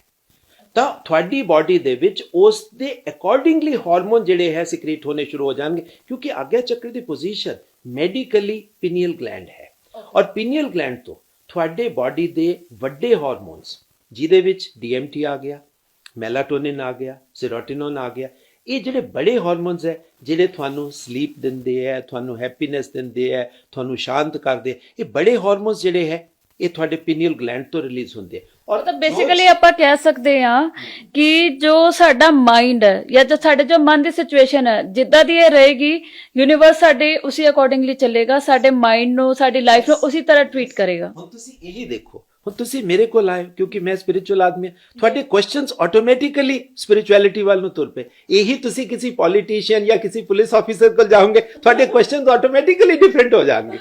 ਤਾਂ ਤੁਹਾਡੀ ਬਾਡੀ ਦੇ ਵਿੱਚ ਉਸ ਦੇ ਅਕੋਰਡਿੰਗਲੀ ਹਾਰਮੋਨ ਜਿਹੜੇ ਹੈ ਸਿਕ੍ਰੀਟ ਹੋਣੇ ਸ਼ੁਰੂ ਹੋ ਜਾਣਗੇ, ਕਿਉਂਕਿ ਆਗਿਆ ਚੱਕਰ ਦੀ ਪੋਜੀਸ਼ਨ ਮੈਡੀਕਲੀ ਪੀਨੀਅਲ ਗਲੈਂਡ ਹੈ, ਔਰ ਪੀਨੀਅਲ ਗਲੈਂਡ ਤੋਂ ਤੁਹਾਡੇ ਬਾਡੀ ਦੇ ਵੱਡੇ ਹਾਰਮੋਨਸ, ਜਿਹਦੇ ਵਿੱਚ DMT ਆ ਗਿਆ, ਮੈਲਾਟੋਨਿਨ ਆ ਗਿਆ, ਸੈਰੋਟੋਨਿਨ ਆ ਗਿਆ, ਇਹ ਜਿਹੜੇ ਬੜੇ ਹਾਰਮੋਨਸ ਹੈ ਜਿਹੜੇ ਤੁਹਾਨੂੰ ਸਲੀਪ ਦਿੰਦੇ ਹੈ, ਤੁਹਾਨੂੰ ਹੈਪੀਨੈਸ ਦਿੰਦੇ ਹੈ, ਤੁਹਾਨੂੰ ਸ਼ਾਂਤ ਕਰਦੇ, ਇਹ ਬੜੇ ਹਾਰਮੋਨਸ ਜਿਹੜੇ ਹੈ ਇਹ ਤੁਹਾਡੇ ਪੀਨੀਅਲ ਗਲੈਂਡ ਤੋਂ ਰਿਲੀਜ਼ ਹੁੰਦੇ। ਔਰ ਤਾਂ ਬੇਸਿਕਲੀ ਆਪਾਂ ਕਹਿ ਸਕਦੇ ਹਾਂ ਕਿ ਜੋ ਸਾਡਾ ਮਾਈਂਡ ਹੈ ਜਾਂ ਜੋ ਸਾਡੇ ਜੋ ਮਨ ਦੀ ਸਿਚੁਏਸ਼ਨ ਹੈ, ਜਿੱਦਾਂ ਦੀ ਇਹ ਰਹੇਗੀ, ਯੂਨੀਵਰਸ ਸਾਡੇ ਉਸੇ ਅਕੋਰਡਿੰਗਲੀ ਚੱਲੇਗਾ, ਸਾਡੇ ਮਾਈਂਡ ਨੂੰ, ਸਾਡੀ ਲਾਈਫ ਨੂੰ ਉਸੇ ਤਰ੍ਹਾਂ ਟ੍ਰੀਟ ਕਰੇਗਾ। ਹੁਣ ਤੁਸੀਂ ਇਹੀ ਦੇਖੋ, ਹੁਣ ਤੁਸੀਂ ਮੇਰੇ ਕੋਲ ਆਏ ਕਿਉਂਕਿ ਮੈਂ ਸਪਿਰਿਚੁਅਲ ਆਦਮੀ ਹਾਂ, ਤੁਹਾਡੇ ਕੁਐਸਚਨਸ ਆਟੋਮੈਟਿਕਲੀ ਸਪਿਰਿਚੁਅਲਿਟੀ ਵੱਲ ਨੂੰ ਤੁਰ ਪਏ। ਇਹੀ ਤੁਸੀਂ ਕਿਸੇ ਪੋਲੀਟੀਸ਼ੀਅਨ ਜਾਂ ਕਿਸੇ ਪੁਲਿਸ ਆਫੀਸਰ ਕੋਲ ਜਾਓਗੇ, ਤੁਹਾਡੇ ਕੁਐਸਚਨਸ ਆਟੋਮੈਟਿਕਲੀ ਡਿਫਰੈਂਟ ਹੋ ਜਾਣਗੇ।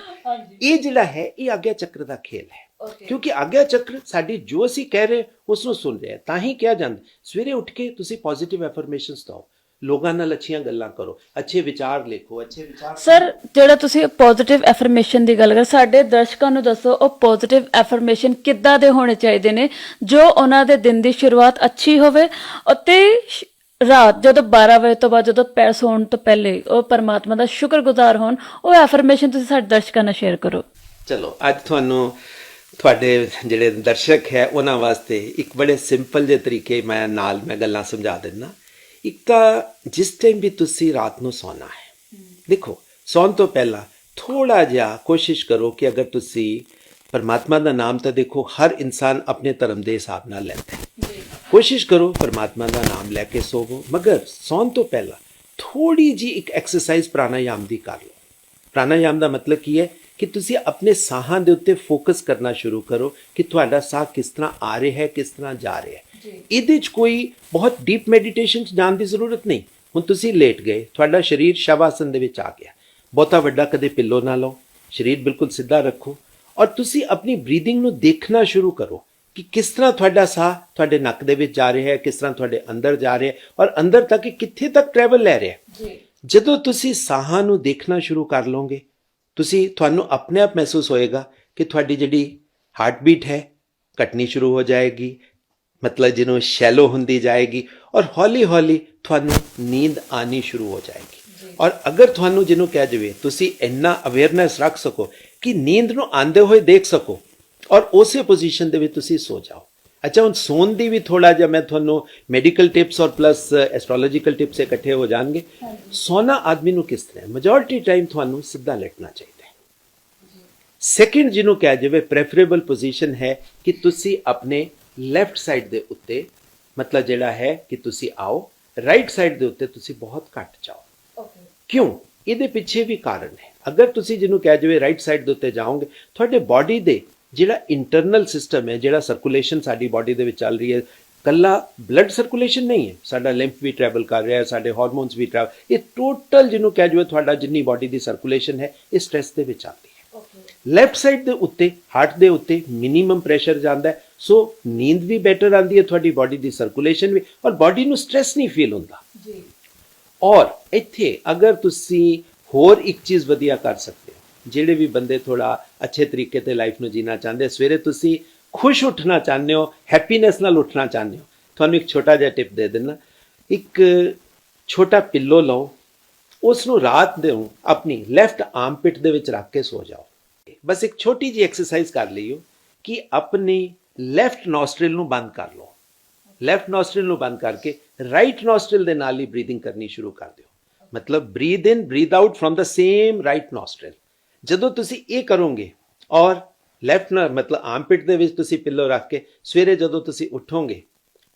ਇਹ ਜਿਹੜਾ ਹੈ ਇਹ ਆਗਿਆ ਚੱਕਰ ਦਾ ਖੇਲ ਹੈ, ਕਿਉਂਕਿ ਆਗਿਆ ਚੱਕਰ ਸਾਡੀ ਜੋ ਅਸੀਂ ਕਹਿ ਰਹੇ ਉਸ ਨੂੰ ਸੁਣ ਰਿਹਾ। ਤਾਂ ਹੀ ਕਿਹਾ ਜਾਂਦਾ ਸਵੇਰੇ ਉੱਠ ਕੇ ਤੁਸੀਂ ਪੋਜ਼ਿਟਿਵ ਐਫਰਮੇਸ਼ਨਸ ਦਿਓ, ਲੋਕਾਂ ਨਾਲ ਅੱਛੀਆਂ ਗੱਲਾਂ ਕਰੋ, ਅੱਛੇ ਵਿਚਾਰ ਲਿਖੋ, ਅੱਛੇ ਵਿਚਾਰ। ਸਰ, ਜਿਹੜਾ ਤੁਸੀਂ ਪੋਜ਼ਿਟਿਵ ਐਫਰਮੇਸ਼ਨ ਦੀ ਗੱਲ ਕਰ, ਸਾਡੇ ਦਰਸ਼ਕਾਂ ਨੂੰ ਦੱਸੋ ਉਹ ਪੋਜ਼ਿਟਿਵ ਐਫਰਮੇਸ਼ਨ ਕਿੱਦਾਂ ਦੇ ਹੋਣੇ ਚਾਹੀਦੇ ਨੇ ਜੋ ਉਹਨਾਂ ਦੇ ਦਿਨ ਦੀ ਸ਼ੁਰੂਆਤ ਅੱਛੀ ਹੋਵੇ, ਅਤੇ ਰਾਤ ਜਦੋਂ 12 ਵਜੇ ਤੋਂ ਬਾਅਦ, ਜਦੋਂ ਪੈਰ ਸੌਣ ਤੋਂ ਪਹਿਲੇ ਉਹ ਪਰਮਾਤਮਾ ਦਾ ਸ਼ੁਕਰਗੁਜ਼ਾਰ ਹੋਣ। ਉਹ ਐਫਰਮੇਸ਼ਨ ਤੁਸੀਂ ਸਾਡੇ ਦਰਸ਼ਕਾਂ ਨਾਲ ਸ਼ੇਅਰ ਕਰੋ। ਚਲੋ ਅੱਜ ਤੁਹਾਨੂੰ, ਤੁਹਾਡੇ ਜਿਹੜੇ ਦਰਸ਼ਕ ਹੈ ਉਹਨਾਂ ਵਾਸਤੇ ਇੱਕ ਬੜੇ ਸਿੰਪਲ ਜਿਹੇ ਤਰੀਕੇ ਮੈਂ ਗੱਲਾਂ ਸਮਝਾ ਦਿੰਦਾ। ਇੱਕ ਤਾਂ ਜਿਸ ਟਾਈਮ ਵੀ ਤੁਸੀਂ ਰਾਤ ਨੂੰ ਸੌਣਾ ਹੈ, ਦੇਖੋ ਸੌਣ ਤੋਂ ਪਹਿਲਾਂ ਥੋੜਾ ਜਿਹਾ ਕੋਸ਼ਿਸ਼ ਕਰੋ ਕਿ ਅਗਰ ਤੁਸੀਂ ਪਰਮਾਤਮਾ ਦਾ ਨਾਮ, ਤਾਂ ਦੇਖੋ ਹਰ ਇਨਸਾਨ ਆਪਣੇ ਧਰਮ ਦੇ ਹਿਸਾਬ ਨਾਲ ਲੈਂਦਾ ਹੈ, ਕੋਸ਼ਿਸ਼ ਕਰੋ ਪਰਮਾਤਮਾ ਦਾ ਨਾਮ ਲੈ ਕੇ ਸੋਵੋ, ਮਗਰ ਸੌਣ ਤੋਂ ਪਹਿਲਾਂ ਥੋੜੀ ਜੀ ਇੱਕ ਐਕਸਰਸਾਈਜ਼ ਪ੍ਰਾਣਾਯਾਮ ਦੀ ਕਰ ਲਓ। ਪ੍ਰਾਣਾਯਾਮ ਦਾ ਮਤਲਬ ਕੀ ਹੈ ਕਿ ਤੁਸੀਂ ਆਪਣੇ ਸਾਹਾਂ ਦੇ ਉੱਤੇ ਫੋਕਸ ਕਰਨਾ ਸ਼ੁਰੂ ਕਰੋ ਕਿ ਤੁਹਾਡਾ ਸਾਹ ਕਿਸ ਤਰ੍ਹਾਂ ਆ ਰਿਹਾ ਹੈ, ਕਿਸ ਤਰ੍ਹਾਂ ਜਾ ਰਿਹਾ ਹੈ। ਇਹਦੇ 'ਚ ਕੋਈ ਬਹੁਤ ਡੀਪ ਮੈਡੀਟੇਸ਼ਨ 'ਚ ਜਾਣ ਦੀ ਜ਼ਰੂਰਤ ਨਹੀਂ। ਹੁਣ ਤੁਸੀਂ ਲੇਟ ਗਏ, ਤੁਹਾਡਾ ਸਰੀਰ ਸ਼ਵ ਆਸਨ ਦੇ ਵਿੱਚ ਆ ਗਿਆ, ਬਹੁਤਾ ਵੱਡਾ ਕਦੇ ਪਿੱਲੋ ਨਾ ਲਓ, ਸਰੀਰ ਬਿਲਕੁਲ ਸਿੱਧਾ ਰੱਖੋ, ਔਰ ਤੁਸੀਂ ਆਪਣੀ ਬਰੀਥਿੰਗ ਨੂੰ ਦੇਖਣਾ ਸ਼ੁਰੂ ਕਰੋ ਕਿ ਕਿਸ ਤਰ੍ਹਾਂ ਤੁਹਾਡਾ ਸਾਹ ਤੁਹਾਡੇ ਨੱਕ ਦੇ ਵਿੱਚ ਜਾ ਰਿਹਾ ਹੈ, ਕਿਸ ਤਰ੍ਹਾਂ ਤੁਹਾਡੇ ਅੰਦਰ ਜਾ ਰਿਹਾ ਹੈ, ਔਰ ਅੰਦਰ ਤੱਕ ਕਿੱਥੇ ਤੱਕ ਟਰੈਵਲ ਲੈ ਰਿਹਾ ਹੈ। ਜਦੋਂ ਤੁਸੀਂ ਸਾਹਾਂ ਨੂੰ ਦੇਖਣਾ ਸ਼ੁਰੂ ਕਰ ਲਓਗੇ, ਤੁਹਾਨੂੰ ਆਪਣੇ ਆਪ ਮਹਿਸੂਸ ਹੋਏਗਾ ਕਿ ਤੁਹਾਡੀ ਜਿਹੜੀ ਹਾਰਟ ਬੀਟ ਹੈ ਘਟਣੀ ਸ਼ੁਰੂ ਹੋ ਜਾਏਗੀ, ਮਤਲਬ ਜਿਹਨੂੰ ਸ਼ੈਲੋ ਹੁੰਦੀ ਜਾਏਗੀ, ਔਰ ਹੌਲੀ ਹੌਲੀ ਤੁਹਾਨੂੰ ਨੀਂਦ ਆਣੀ ਸ਼ੁਰੂ ਹੋ ਜਾਏਗੀ। ਔਰ ਅਗਰ ਤੁਹਾਨੂੰ ਜਿਹਨੂੰ ਕਹਿ ਜਾਵੇ ਤੁਸੀਂ ਇੰਨਾ ਅਵੇਅਰਨੈਸ ਰੱਖ ਸਕੋ ਕਿ ਨੀਂਦ ਨੂੰ ਆਂਦੇ ਹੋਏ ਦੇਖ ਸਕੋ, ਔਰ ਉਸੇ ਪੋਜੀਸ਼ਨ ਦੇ ਵਿੱਚ ਤੁਸੀਂ ਸੋ ਜਾਓ। ਅੱਛਾ, ਹੁਣ ਸੌਣ ਦੀ ਵੀ ਥੋੜਾ ਜਿਹਾ ਮੈਂ ਤੁਹਾਨੂੰ ਮੈਡੀਕਲ ਟਿਪਸ ਔਰ ਪਲੱਸ ਐਸਟ੍ਰੋਲੋਜੀਕਲ ਟਿਪਸ ਇਕੱਠੇ ਹੋ ਜਾਣਗੇ। ਸੋਨਾ ਆਦਮੀ ਨੂੰ ਕਿਸ ਤਰ੍ਹਾਂ, ਮੈਜੋਰਿਟੀ ਟਾਈਮ ਤੁਹਾਨੂੰ ਸਿੱਧਾ ਲੇਟਣਾ ਚਾਹੀਦਾ ਹੈ। ਸੈਕਿੰਡ ਜਿਹਨੂੰ ਕਹਿ ਜਾਵੇ ਪ੍ਰੈਫਰੇਬਲ ਪੋਜੀਸ਼ਨ ਹੈ ਕਿ ਤੁਸੀਂ ਆਪਣੇ ਲੈਫਟ ਸਾਈਡ ਦੇ ਉੱਤੇ, ਮਤਲਬ ਜਿਹੜਾ ਹੈ ਕਿ ਤੁਸੀਂ ਆਓ, ਰਾਈਟ ਸਾਈਡ ਦੇ ਉੱਤੇ ਤੁਸੀਂ ਬਹੁਤ ਘੱਟ ਜਾਓ। ਕਿਉਂ? ਇਹਦੇ ਪਿੱਛੇ ਵੀ ਕਾਰਨ ਹੈ। ਅਗਰ ਤੁਸੀਂ ਜਿਹਨੂੰ ਕਹਿ ਜਾਵੇ ਰਾਈਟ ਸਾਈਡ ਦੇ ਉੱਤੇ ਜਾਓਗੇ, ਤੁਹਾਡੇ ਬਾਡੀ ਦੇ ਜਿਹੜਾ ਇੰਟਰਨਲ ਸਿਸਟਮ ਹੈ, ਜਿਹੜਾ ਸਰਕੂਲੇਸ਼ਨ ਸਾਡੀ ਬਾਡੀ ਦੇ ਵਿੱਚ ਚੱਲ ਰਹੀ ਹੈ, ਕੱਲਾ ਬਲੱਡ ਸਰਕੂਲੇਸ਼ਨ ਨਹੀਂ ਹੈ, ਸਾਡਾ ਲਿੰਫ ਵੀ ਟਰੈਵਲ ਕਰ ਰਿਹਾ ਹੈ, ਸਾਡੇ ਹਾਰਮੋਨਸ ਵੀ ਟਰੈਵਲ, ਇਹ ਟੋਟਲ ਜਿਹਨੂੰ ਕਹਿ ਜਾਵੇ ਤੁਹਾਡਾ ਜਿੰਨੀ ਬਾਡੀ ਦੀ ਸਰਕੂਲੇਸ਼ਨ ਹੈ, ਇਹ ਸਟ੍ਰੈਸ ਦੇ ਵਿੱਚ ਆਉਂਦੀ ਹੈ। ਲੈਫਟ ਸਾਈਡ ਦੇ ਉੱਤੇ, ਹਾਰਟ ਦੇ ਉੱਤੇ ਮਿਨੀਮਮ ਪ੍ਰੈਸ਼ਰ ਜਾਂਦਾ ਹੈ, ਸੋ ਨੀਂਦ ਵੀ ਬੈਟਰ ਆਉਂਦੀ ਹੈ, ਤੁਹਾਡੀ ਬਾਡੀ ਦੀ ਸਰਕੂਲੇਸ਼ਨ ਵੀ, ਔਰ ਬਾਡੀ ਨੂੰ ਸਟ੍ਰੈਸ ਨਹੀਂ ਫੀਲ ਹੁੰਦਾ। ਔਰ ਇੱਥੇ ਅਗਰ ਤੁਸੀਂ ਹੋਰ ਇੱਕ ਚੀਜ਼ ਵਧੀਆ ਕਰ ਸਕਦੇ ਹੋ, ਜਿਹੜੇ ਵੀ ਬੰਦੇ ਥੋੜਾ ਅੱਛੇ ਤਰੀਕੇ ਤੇ ਲਾਈਫ ਨੂੰ ਜੀਣਾ ਚਾਹੁੰਦੇ, ਸਵੇਰੇ ਤੁਸੀਂ ਖੁਸ਼ ਉੱਠਣਾ ਚਾਹੁੰਦੇ ਹੋ, ਹੈਪੀਨੈਸ ਨਾਲ ਉੱਠਣਾ ਚਾਹੁੰਦੇ ਹੋ, ਤੁਹਾਨੂੰ ਇੱਕ ਛੋਟਾ ਜਿਹਾ ਟਿਪ ਦੇ ਦਿੰਦਾ। ਇੱਕ ਛੋਟਾ ਪਿੱਲੋ ਲਓ, ਉਸ ਨੂੰ ਰਾਤ ਦੇ ਆਪਣੀ ਲੈਫਟ ਆਰਮਪਿਟ ਦੇ ਵਿੱਚ ਰੱਖ ਕੇ ਸੋ ਜਾਓ। ਬਸ ਇੱਕ ਛੋਟੀ ਜਿਹੀ ਐਕਸਰਸਾਈਜ਼ ਕਰ ਲਈਓ ਕਿ ਆਪਣੀ ਲੈਫਟ ਨੋਸਟ੍ਰਿਲ ਨੂੰ ਬੰਦ ਕਰ ਲਓ, ਲੈਫਟ ਨੋਸਟ੍ਰਿਲ ਨੂੰ ਬੰਦ ਕਰਕੇ ਰਾਈਟ ਨੋਸਟ੍ਰਿਲ ਦੇ ਨਾਲ ਹੀ ਬਰੀਥਿੰਗ ਕਰਨੀ ਸ਼ੁਰੂ ਕਰ ਦਿਓ। ਮਤਲਬ breath in breath out from the same right nostril. ਜਦੋਂ ਤੁਸੀਂ ਇਹ ਕਰੋਗੇ ਔਰ ਲੈਫਟ ਨਾਲ ਮਤਲਬ ਆਰਮਪਿਟ ਦੇ ਵਿੱਚ ਤੁਸੀਂ ਪਿੱਲੋ ਰੱਖ ਕੇ ਸਵੇਰੇ ਜਦੋਂ ਤੁਸੀਂ ਉੱਠੋਗੇ,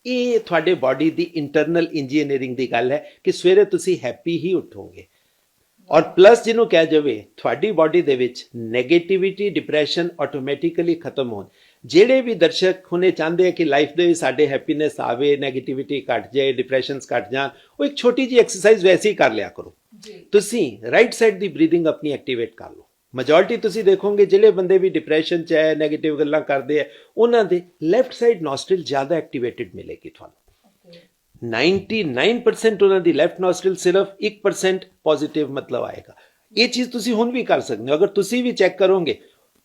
ਇਹ ਤੁਹਾਡੇ ਬਾਡੀ ਦੀ ਇੰਟਰਨਲ ਇੰਜੀਨੀਅਰਿੰਗ ਦੀ ਗੱਲ ਹੈ ਕਿ ਸਵੇਰੇ ਤੁਸੀਂ ਹੈਪੀ ਹੀ ਉੱਠੋਗੇ। ਔਰ ਪਲੱਸ ਜਿਹਨੂੰ ਕਹਿ ਜਾਵੇ ਤੁਹਾਡੀ ਬਾਡੀ ਦੇ ਵਿੱਚ ਨੈਗੇਟਿਵਿਟੀ, ਡਿਪਰੈਸ਼ਨ ਆਟੋਮੈਟਿਕਲੀ ਖਤਮ ਹੋਣ। ਜਿਹੜੇ ਵੀ ਦਰਸ਼ਕ ਹੁਣੇ ਚਾਹੁੰਦੇ ਆ ਕਿ ਲਾਈਫ ਦੇ ਵਿੱਚ ਸਾਡੇ ਹੈਪੀਨੈਸ ਆਵੇ, ਨੈਗੇਟਿਵਿਟੀ ਘਟ ਜਾਏ, ਡਿਪਰੈਸ਼ਨਸ ਘਟ ਜਾਣ, ਉਹ ਇੱਕ ਛੋਟੀ ਜਿਹੀ ਐਕਸਰਸਾਈਜ਼ ਵੈਸੇ ਹੀ ਕਰ ਲਿਆ ਕਰੋ। ਤੁਸੀਂ ਰਾਈਟ ਸਾਈਡ ਦੀ ਬਰੀਥਿੰਗ ਆਪਣੀ ਐਕਟੀਵੇਟ ਕਰ ਲਓ। ਮੈਜੋਰਟੀ ਤੁਸੀਂ ਦੇਖੋਗੇ ਜਿਹੜੇ ਬੰਦੇ ਵੀ ਡਿਪਰੈਸ਼ਨ 'ਚ ਹੈ, ਨੈਗੇਟਿਵ ਗੱਲਾਂ ਕਰਦੇ ਆ, ਉਹਨਾਂ ਦੇ ਲੈਫਟ ਸਾਈਡ ਨੋਸਟ੍ਰਿਲ ਜ਼ਿਆਦਾ ਐਕਟੀਵੇਟਿਡ ਮਿਲੇਗੀ ਤੁਹਾਨੂੰ। 99% ਉਹਨਾਂ ਦੀ ਲੈਫਟ ਨੋਸਟ੍ਰਿਲ, ਸਿਰਫ 1% ਪੋਜ਼ਿਟਿਵ ਮਤਲਬ ਆਏਗਾ। ਇਹ ਚੀਜ਼ ਤੁਸੀਂ ਹੁਣ ਵੀ ਕਰ ਸਕਦੇ ਹੋ। ਅਗਰ ਤੁਸੀਂ ਵੀ ਚੈੱਕ ਕਰੋਗੇ,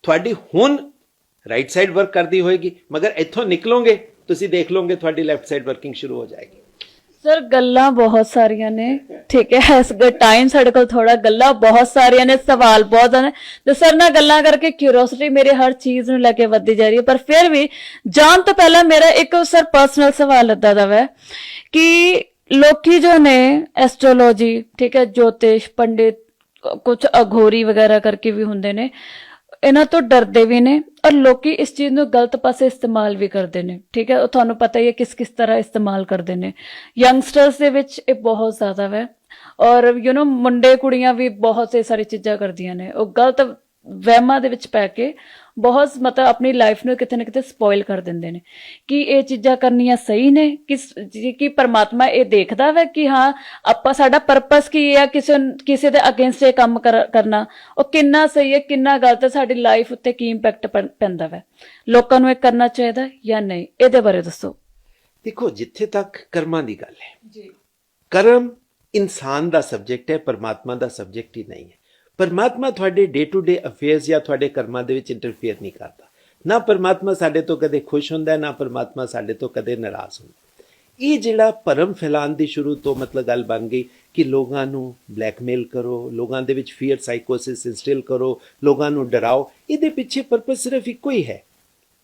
ਤੁਹਾਡੀ ਹੁਣ ਰਾਈਟ ਸਾਈਡ ਵਰਕ ਕਰਦੀ ਹੋਏਗੀ, ਮਗਰ ਇੱਥੋਂ ਨਿਕਲੋਗੇ ਤੁਸੀਂ ਦੇਖ ਲਓਗੇ ਤੁਹਾਡੀ ਲੈਫਟ ਸਾਈਡ ਵਰਕਿੰਗ ਸ਼ੁਰੂ ਹੋ ਜਾਏਗੀ। ਸਰ ਗੱਲਾਂ ਬਹੁਤ ਸਾਰੀਆਂ ਨੇ, ਠੀਕ ਹੈ, ਇਸ ਟਾਈਮ ਸਾਡੇ ਕੋਲ ਥੋੜਾ, ਗੱਲਾਂ ਬਹੁਤ ਸਾਰੀਆਂ ਨੇ, ਸਵਾਲ ਬਹੁਤ ਨੇ, ਤੇ ਸਰ ਨਾਲ ਗੱਲਾਂ ਕਰਕੇ ਕਿਉਰਿਓਸਿਟੀ ਮੇਰੇ ਹਰ ਚੀਜ਼ ਨੂੰ ਲੈ ਕੇ ਵੱਧਦੀ ਜਾ ਰਹੀ ਹੈ। ਪਰ ਫਿਰ ਵੀ ਜਾਣ ਤੋਂ ਪਹਿਲਾਂ ਮੇਰਾ ਇੱਕ ਸਰ ਪਰਸਨਲ ਸਵਾਲ ਇੱਦਾਂ ਦਾ ਵਾ ਕਿ ਲੋਕੀ ਜੋ ਨੇ ਐਸਟ੍ਰੋਲੋਜੀ, ਠੀਕ ਹੈ, ਜੋਤਿਸ਼ ਪੰਡਿਤ, ਕੁਝ ਅਘੋਰੀ ਵਗੈਰਾ ਕਰਕੇ ਵੀ ਹੁੰਦੇ ਨੇ, ਇਹਨਾਂ ਤੋਂ ਡਰਦੇ ਵੀ ਨੇ, ਔਰ ਲੋਕੀ ਇਸ ਚੀਜ਼ ਨੂੰ ਗਲਤ ਪਾਸੇ ਇਸਤੇਮਾਲ ਵੀ ਕਰਦੇ ਨੇ, ਠੀਕ ਹੈ। ਉਹ ਤੁਹਾਨੂੰ ਪਤਾ ਹੀ ਹੈ ਕਿਸ ਤਰ੍ਹਾਂ ਇਸਤੇਮਾਲ ਕਰਦੇ ਨੇ। ਯੰਗਸਟਰਸ ਦੇ ਵਿੱਚ ਇਹ ਬਹੁਤ ਜ਼ਿਆਦਾ ਹੈ, ਔਰ ਮੁੰਡੇ ਕੁੜੀਆਂ ਵੀ ਬਹੁਤ ਸਾਰੀ ਚੀਜ਼ਾਂ ਕਰਦੀਆਂ ਨੇ। ਉਹ ਗਲਤ ਵਹਿਮਾਂ ਦੇ ਵਿੱਚ ਪੈ ਕੇ ਬਹੁਤ ਮਤਲਬ ਆਪਣੀ ਲਾਈਫ ਨੂੰ ਕਿਤੇ ਨਾ ਕਿਤੇ ਸਪੋਇਲ ਕਰ ਦਿੰਦੇ ਨੇ। ਕਿ ਇਹ ਚੀਜ਼ਾਂ ਕਰਨੀਆਂ ਸਹੀ ਨੇ? ਕਿ ਪਰਮਾਤਮਾ ਇਹ ਦੇਖਦਾ ਵਾ ਕਿ ਹਾਂ ਆਪਾਂ, ਸਾਡਾ ਪਰਪਸ ਕੀ ਹੈ, ਕਿਸੇ ਦੇ ਅਗੇਂਸਟ ਇਹ ਕੰਮ ਕਰਨਾ, ਉਹ ਕਿੰਨਾ ਸਹੀ ਹੈ, ਕਿੰਨਾ ਗਲਤ ਹੈ, ਸਾਡੀ ਲਾਈਫ ਉੱਤੇ ਕੀ ਇੰਪੈਕਟ ਪੈਂਦਾ ਵਾ? ਲੋਕਾਂ ਨੂੰ ਇਹ ਕਰਨਾ ਚਾਹੀਦਾ ਜਾਂ ਨਹੀਂ? ਇਹਦੇ ਬਾਰੇ ਦੱਸੋ। ਦੇਖੋ, ਜਿੱਥੇ ਤੱਕ ਕਰਮਾਂ ਦੀ ਗੱਲ ਹੈ ਜੀ, ਕਰਮ ਇਨਸਾਨ ਦਾ ਸਬਜੈਕਟ ਹੈ, ਪਰਮਾਤਮਾ ਦਾ ਸਬਜੈਕਟ ਹੀ ਨਹੀਂ ਹੈ। ਪਰਮਾਤਮਾ ਤੁਹਾਡੇ ਡੇ ਟੂ ਡੇ ਅਫੇਅਰਸ ਜਾਂ ਤੁਹਾਡੇ ਕਰਮਾਂ ਦੇ ਵਿੱਚ ਇੰਟਰਫੇਅਰ ਨਹੀਂ ਕਰਦਾ। ਨਾ ਪਰਮਾਤਮਾ ਸਾਡੇ ਤੋਂ ਕਦੇ ਖੁਸ਼ ਹੁੰਦਾ, ਨਾ ਪਰਮਾਤਮਾ ਸਾਡੇ ਤੋਂ ਕਦੇ ਨਾਰਾਜ਼ ਹੁੰਦਾ। ਇਹ ਜਿਹੜਾ ਭਰਮ ਫੈਲਾਉਣ ਦੀ ਸ਼ੁਰੂ ਤੋਂ ਮਤਲਬ ਗੱਲ ਬਣ ਗਈ ਕਿ ਲੋਕਾਂ ਨੂੰ ਬਲੈਕਮੇਲ ਕਰੋ, ਲੋਕਾਂ ਦੇ ਵਿੱਚ ਫੀਅਰ ਸਾਈਕੋਸਿਸ ਇੰਸਟਿਲ ਕਰੋ, ਲੋਕਾਂ ਨੂੰ ਡਰਾਓ, ਇਹਦੇ ਪਿੱਛੇ ਪਰਪਸ ਸਿਰਫ ਇੱਕੋ ਹੀ ਹੈ,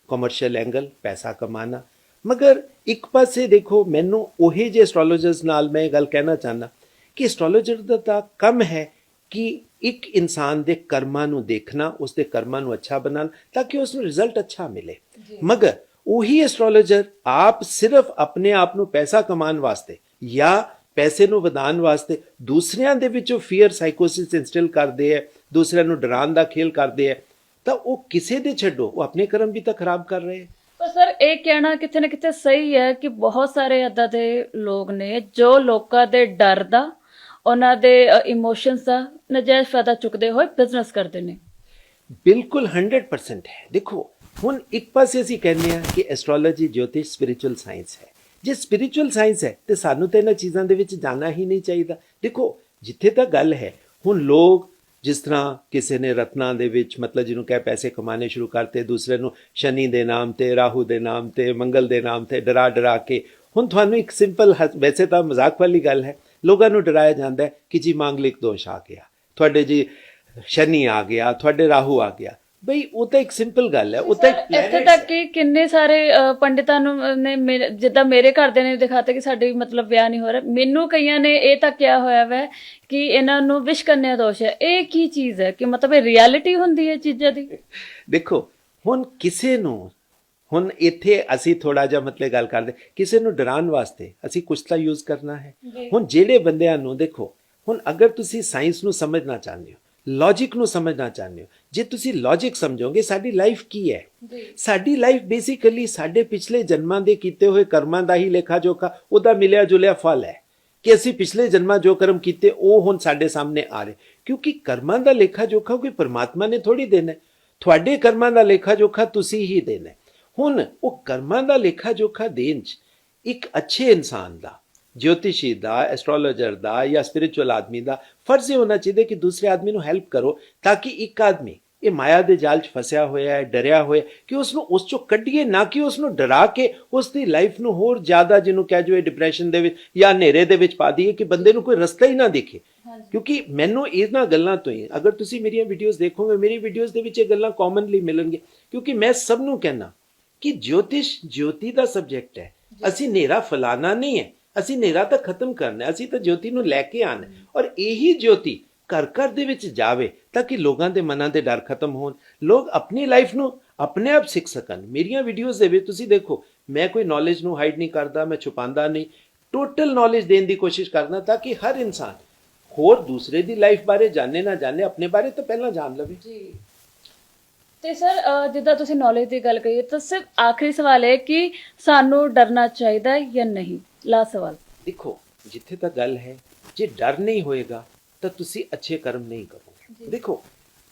ਕਮਰਸ਼ੀਅਲ ਐਂਗਲ, ਪੈਸਾ ਕਮਾਣਾ। ਮਗਰ ਇੱਕ ਪਾਸੇ ਦੇਖੋ, ਮੈਨੂੰ ਉਹੀ ਜਿਹੇ ਐਸਟ੍ਰੋਲੋਜਰਸ ਨਾਲ ਮੈਂ ਇਹ ਗੱਲ ਕਹਿਣਾ ਚਾਹੁੰਦਾ ਕਿ ਐਸਟ੍ਰੋਲੋਜਰ ਦਾ ਤਾਂ ਕੰਮ ਹੈ ਕਿ ਇੱਕ ਇਨਸਾਨ ਦੇ ਕਰਮਾਂ ਨੂੰ ਦੇਖਣਾ, ਉਸ ਦੇ ਕਰਮਾਂ ਨੂੰ ਅੱਛਾ ਬਣਾਉਣਾ ਤਾਂ ਕਿ ਉਸ ਨੂੰ ਰਿਜ਼ਲਟ ਅੱਛਾ ਮਿਲੇ। ਮਗਰ ਉਹੀ ਐਸਟ੍ਰੋਲੋਜਰ ਆਪ ਸਿਰਫ ਆਪਣੇ ਆਪ ਨੂੰ ਪੈਸਾ ਕਮਾਉਣ ਵਾਸਤੇ ਜਾਂ ਪੈਸੇ ਨੂੰ ਵਧਾਉਣ ਵਾਸਤੇ ਦੂਸਰਿਆਂ ਦੇ ਵਿੱਚੋਂ ਫੀਅਰ ਸਾਈਕੋਸਿਸ ਇੰਸਟਿਲ ਕਰਦੇ ਹੈ, ਦੂਸਰਿਆਂ ਨੂੰ ਡਰਾਉਣ ਦਾ ਖੇਲ ਕਰਦੇ ਹੈ, ਤਾਂ ਉਹ ਕਿਸੇ ਦੇ ਛੱਡੋ, ਉਹ ਆਪਣੇ ਕਰਮ ਵੀ ਤਾਂ ਖਰਾਬ ਕਰ ਰਹੇ ਹੈ। ਪਰ ਸਰ ਇਹ ਕਹਿਣਾ ਕਿਤੇ ਨਾ ਕਿਤੇ ਸਹੀ ਹੈ ਕਿ ਬਹੁਤ ਸਾਰੇ ਏਦਾਂ ਦੇ ਲੋਕ ਨੇ ਜੋ ਲੋਕਾਂ ਦੇ ਡਰ ਦਾ, ਉਹਨਾਂ ਦੇ ਇਮੋਸ਼ਨਸ ਦਾ ਨਜਾਇਜ਼ ਫਾਇਦਾ ਚੁੱਕਦੇ ਹੋਏ ਬਿਜ਼ਨਸ ਕਰਦੇ ਨੇ। ਬਿਲਕੁਲ 100% ਹੈ। ਦੇਖੋ, ਹੁਣ ਇੱਕ ਪਾਸੇ ਅਸੀਂ ਕਹਿੰਦੇ ਹਾਂ ਕਿ ਐਸਟ੍ਰੋਲੋਜੀ, ਜੋਤਿਸ਼ ਸਪਿਰਿਚੁਅਲ ਸਾਇੰਸ ਹੈ। ਜੇ ਸਪਿਰਿਚੁਅਲ ਸਾਇੰਸ ਹੈ ਤੇ ਸਾਨੂੰ ਤਾਂ ਇਹਨਾਂ ਚੀਜ਼ਾਂ ਦੇ ਵਿੱਚ ਜਾਣਾ ਹੀ ਨਹੀਂ ਚਾਹੀਦਾ। ਦੇਖੋ, ਜਿੱਥੇ ਤੱਕ ਗੱਲ ਹੈ, ਹੁਣ ਲੋਕ ਜਿਸ ਤਰ੍ਹਾਂ ਕਿਸੇ ਨੇ ਰਤਨਾਂ ਦੇ ਵਿੱਚ ਮਤਲਬ ਜਿਹਨੂੰ ਕਹਿ ਪੈਸੇ ਕਮਾਣੇ ਸ਼ੁਰੂ ਕਰਤੇ, ਦੂਸਰੇ ਨੂੰ ਸ਼ਨੀ ਦੇ ਨਾਮ ਤੇ, ਰਾਹੂ ਦੇ ਨਾਮ ਤੇ, ਮੰਗਲ ਦੇ ਨਾਮ ਤੇ ਡਰਾ ਕੇ। ਹੁਣ ਤੁਹਾਨੂੰ ਇੱਕ ਸਿੰਪਲ, ਵੈਸੇ ਤਾਂ ਮਜ਼ਾਕ ਵਾਲੀ ਗੱਲ ਹੈ, ਲੋਕਾਂ ਨੂੰ ਡਰਾਇਆ ਜਾਂਦਾ ਹੈ ਕਿ ਜੀ ਮਾਂਗਲਿਕ ਦੋਸ਼ ਆ ਗਿਆ, ਤੁਹਾਡੇ ਜੀ ਸ਼ਨੀ ਆ ਗਿਆ, ਤੁਹਾਡੇ ਰਾਹੂ ਆ ਗਿਆ। ਬਈ ਉਹ ਤਾਂ ਇੱਕ ਸਿੰਪਲ ਗੱਲ ਹੈ। ਉਹ ਤਾਂ ਇੱਥੇ ਤੱਕ ਕਿ ਕਿੰਨੇ ਸਾਰੇ ਪੰਡਿਤਾਂ ਨੂੰ ਨੇ, ਜਿੱਦਾਂ ਮੇਰੇ ਘਰਦੇ ਨੇ ਦਿਖਾਤਾ ਕਿ ਸਾਡੇ ਮਤਲਬ ਵਿਆਹ ਨਹੀਂ ਹੋ ਰਿਹਾ, ਮੈਨੂੰ ਕਈਆਂ ਨੇ ਇਹ ਤਾਂ ਕਿਹਾ ਹੋਇਆ ਵੈ ਕਿ ਇਹਨਾਂ ਨੂੰ ਵਿਸ਼ਕਨਿਆ ਦੋਸ਼ ਹੈ। ਇਹ ਕੀ ਚੀਜ਼ ਹੈ? ਕਿ ਮਤਲਬ ਇਹ ਰਿਐਲਿਟੀ ਹੁੰਦੀ ਹੈ ਚੀਜ਼ਾਂ ਦੀ? ਦੇਖੋ, ਹੁਣ ਕਿਸੇ ਨੂੰ, ਹੁਣ ਇੱਥੇ ਅਸੀਂ ਥੋੜਾ ਜਿਹਾ ਮਤਲਬ ਗੱਲ ਕਰਦੇ, ਕਿਸੇ ਨੂੰ ਡਰਾਉਣ ਵਾਸਤੇ ਅਸੀਂ ਕੁਛ ਤਾਂ ਯੂਜ਼ ਕਰਨਾ ਹੈ। ਹੁਣ ਜਿਹੜੇ ਬੰਦਿਆਂ ਨੂੰ, ਦੇਖੋ, ਹੁਣ ਅਗਰ ਤੁਸੀਂ ਸਾਇੰਸ ਨੂੰ ਸਮਝਣਾ ਚਾਹੁੰਦੇ ਹੋ, ਲੌਜਿਕ ਨੂੰ ਸਮਝਣਾ ਚਾਹੁੰਦੇ ਹੋ, ਜੇ ਤੁਸੀਂ ਲੌਜਿਕ ਸਮਝੋਗੇ ਸਾਡੀ ਲਾਈਫ ਕੀ ਹੈ, ਸਾਡੀ ਲਾਈਫ ਬੇਸਿਕਲੀ ਸਾਡੇ ਪਿਛਲੇ ਜਨਮਾਂ ਦੇ ਕੀਤੇ ਹੋਏ ਕਰਮਾਂ ਦਾ ਹੀ ਲੇਖਾ ਜੋਖਾ, ਉਹਦਾ ਮਿਲਿਆ ਜੁਲਿਆ ਫਲ ਹੈ ਕਿ ਅਸੀਂ ਪਿਛਲੇ ਜਨਮਾਂ ਜੋ ਕਰਮ ਕੀਤੇ ਉਹ ਹੁਣ ਸਾਡੇ ਸਾਹਮਣੇ ਆ ਰਹੇ। ਕਿਉਂਕਿ ਕਰਮਾਂ ਦਾ ਲੇਖਾ ਜੋਖਾ ਕੋਈ ਪਰਮਾਤਮਾ ਨੇ ਥੋੜੀ ਦੇਣਾ, ਤੁਹਾਡੇ ਕਰਮਾਂ ਦਾ ਲੇਖਾ ਜੋਖਾ ਤੁਸੀਂ ਹੀ ਦੇਣਾ। ਹੁਣ ਉਹ ਕਰਮਾਂ ਦਾ ਲੇਖਾ ਜੋਖਾ ਦੇਣ 'ਚ ਇੱਕ ਅੱਛੇ ਇਨਸਾਨ ਦਾ, ज्योतिषी ਦਾ, ਐਸਟ੍ਰੋਲੋਜਰ ਦਾ ਜਾਂ ਸਪਿਰਿਚੁਅਲ ਆਦਮੀ ਦਾ ਫਰਜ਼ ਇਹ ਹੋਣਾ ਚਾਹੀਦਾ ਕਿ ਦੂਸਰੇ ਆਦਮੀ ਨੂੰ ਹੈਲਪ ਕਰੋ ਤਾਂ ਕਿ ਇੱਕ ਆਦਮੀ ਇਹ ਮਾਇਆ ਦੇ ਜਾਲ 'ਚ ਫਸਿਆ ਹੋਇਆ ਹੈ, ਡਰਿਆ ਹੋਇਆ, ਕਿ ਉਸ ਨੂੰ ਉਸ 'ਚੋਂ ਕੱਢੀਏ, ਨਾ ਕਿ ਉਸ ਨੂੰ ਡਰਾ ਕੇ ਉਸ ਦੀ ਲਾਈਫ ਨੂੰ ਹੋਰ ਜ਼ਿਆਦਾ ਜਿਹਨੂੰ ਕਹਿ ਜੋ ਡਿਪਰੈਸ਼ਨ ਦੇ ਵਿੱਚ ਜਾਂ ਹਨੇਰੇ ਦੇ ਵਿੱਚ ਪਾ ਦਈਏ ਕਿ ਬੰਦੇ ਨੂੰ ਕੋਈ ਰਸਤਾ ਹੀ ਨਾ ਦਿਖੇ। ਕਿਉਂਕਿ ਮੈਨੂੰ ਇਹਨਾਂ ਗੱਲਾਂ ਤੋਂ ਹੀ, ਅਗਰ ਤੁਸੀਂ ਮੇਰੀਆਂ ਵੀਡੀਓਜ਼ ਦੇਖੋਗੇ, ਮੇਰੀ ਵੀਡੀਓਜ਼ ਦੇ ਵਿੱਚ ਇਹ ਗੱਲਾਂ ਕਾਮਨਲੀ ਮਿਲਣਗੀਆਂ, ਕਿਉਂਕਿ ਮੈਂ ਸਭ ਨੂੰ ਕਹਿਣਾ ਕਿ ਜੋਤਿਸ਼ ਜੋਤੀ ਦਾ ਸਬਜੈਕਟ ਹੈ। ਅਸੀਂ ਹਨੇਰਾ ਫੈਲਾਣਾ ਨਹੀਂ ਹੈ, ਅਸੀਂ ਹਨੇਰਾ ਤਾਂ ਖਤਮ ਕਰਨਾ, ਅਸੀਂ ਤਾਂ ਜੋਤੀ ਨੂੰ ਲੈ ਕੇ ਆਣਾ, ਔਰ ਇਹੀ ਜੋਤੀ ਘਰ ਘਰ ਦੇ ਵਿੱਚ ਜਾਵੇ ਤਾਂ ਕਿ ਲੋਕਾਂ ਦੇ ਮਨਾਂ ਦੇ ਡਰ ਖਤਮ ਹੋਣ, ਲੋਕ ਆਪਣੀ ਲਾਈਫ ਨੂੰ ਆਪਣੇ ਆਪ ਸਿੱਖ ਸਕਣ। ਮੇਰੀਆਂ ਵੀਡੀਓਜ਼ ਦੇ ਵਿੱਚ ਤੁਸੀਂ ਦੇਖੋ, ਮੈਂ ਕੋਈ ਨੌਲੇਜ ਨੂੰ ਹਾਈਡ ਨਹੀਂ ਕਰਦਾ, ਮੈਂ ਛੁਪਾਉਂਦਾ ਨਹੀਂ, ਟੋਟਲ ਨੌਲੇਜ ਦੇਣ ਦੀ ਕੋਸ਼ਿਸ਼ ਕਰਦਾ ਤਾਂ ਕਿ ਹਰ ਇਨਸਾਨ ਹੋਰ ਦੂਸਰੇ ਦੀ ਲਾਈਫ ਬਾਰੇ ਜਾਣੇ ਨਾ ਜਾਣੇ, ਆਪਣੇ ਬਾਰੇ ਤਾਂ ਪਹਿਲਾਂ ਜਾਣ ਲਵੇ। ਜੀ, ਤੇ ਸਰ ਜਿੱਦਾਂ ਤੁਸੀਂ ਨੌਲੇਜ ਦੀ ਗੱਲ ਕਰੀ ਤਾਂ ਸਿਰਫ ਆਖਰੀ ਸਵਾਲ ਹੈ ਕਿ ਸਾਨੂੰ ਡਰਨਾ ਚਾਹੀਦਾ ਹੈ ਜਾਂ ਨਹੀਂ, ਲਾਸਟ ਸਵਾਲ। ਦੇਖੋ ਜਿੱਥੇ ਤੱਕ ਗੱਲ ਹੈ, ਜੇ ਡਰ ਨਹੀਂ ਹੋਏਗਾ ਤਾਂ ਤੁਸੀਂ ਅੱਛੇ ਕਰਮ ਨਹੀਂ ਕਰੋਗੇ। ਦੇਖੋ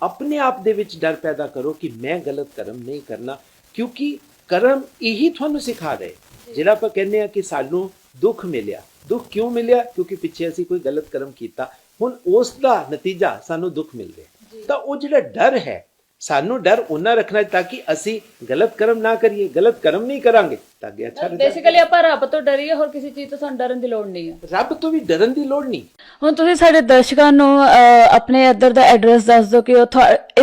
ਆਪਣੇ ਆਪ ਦੇ ਵਿੱਚ ਡਰ ਪੈਦਾ ਕਰੋ ਕਿ ਮੈਂ ਗਲਤ ਕਰਮ ਨਹੀਂ ਕਰਨਾ, ਕਿਉਂਕਿ ਕਰਮ ਇਹੀ ਤੁਹਾਨੂੰ ਸਿਖਾ ਰਹੇ। ਜਿਹੜਾ ਆਪਾਂ ਕਹਿੰਦੇ ਆ ਕਿ ਸਾਨੂੰ ਦੁੱਖ ਮਿਲਿਆ, ਦੁੱਖ ਕਿਉਂ ਮਿਲਿਆ? ਕਿਉਂਕਿ ਪਿੱਛੇ ਅਸੀਂ ਕੋਈ ਗਲਤ ਕਰਮ ਕੀਤਾ, ਹੁਣ ਉਸ ਦਾ ਨਤੀਜਾ ਸਾਨੂੰ ਦੁੱਖ ਮਿਲ ਰਿਹਾ। ਤਾਂ ਉਹ ਜਿਹੜਾ ਡਰ ਹੈ, ਸਾਨੂੰ ਡਰ ਉਹਨਾਂ ਰੱਖਣਾ ਤਾਂ ਕਿ ਅਸੀਂ ਗਲਤ ਕਰਮ ਨਾ ਕਰੀਏ, ਗਲਤ ਕਰਮ ਨਹੀਂ ਕਰਾਂਗੇ ਤਾਂ ਅੱਗੇ ਅੱਛਾ ਰਿਜ਼ਲਟ। ਬੇਸਿਕਲੀ ਆਪਾਂ ਰੱਬ ਤੋਂ ਡਰੀਏ, ਹੋਰ ਕਿਸੇ ਚੀਜ਼ ਤੋਂ ਸਾਨੂੰ ਡਰਨ ਦੀ ਲੋੜ ਨਹੀਂ ਹੈ। ਰੱਬ ਤੋਂ ਵੀ ਡਰਨ ਦੀ ਲੋੜ ਨਹੀਂ। ਹੁਣ ਤੁਸੀਂ ਸਾਡੇ ਦਰਸ਼ਕਾਂ ਨੂੰ ਆਪਣੇ ਇੱਧਰ ਦਾ ਐਡਰੈਸ ਦੱਸ ਦਿਓ ਕਿ ਉਹ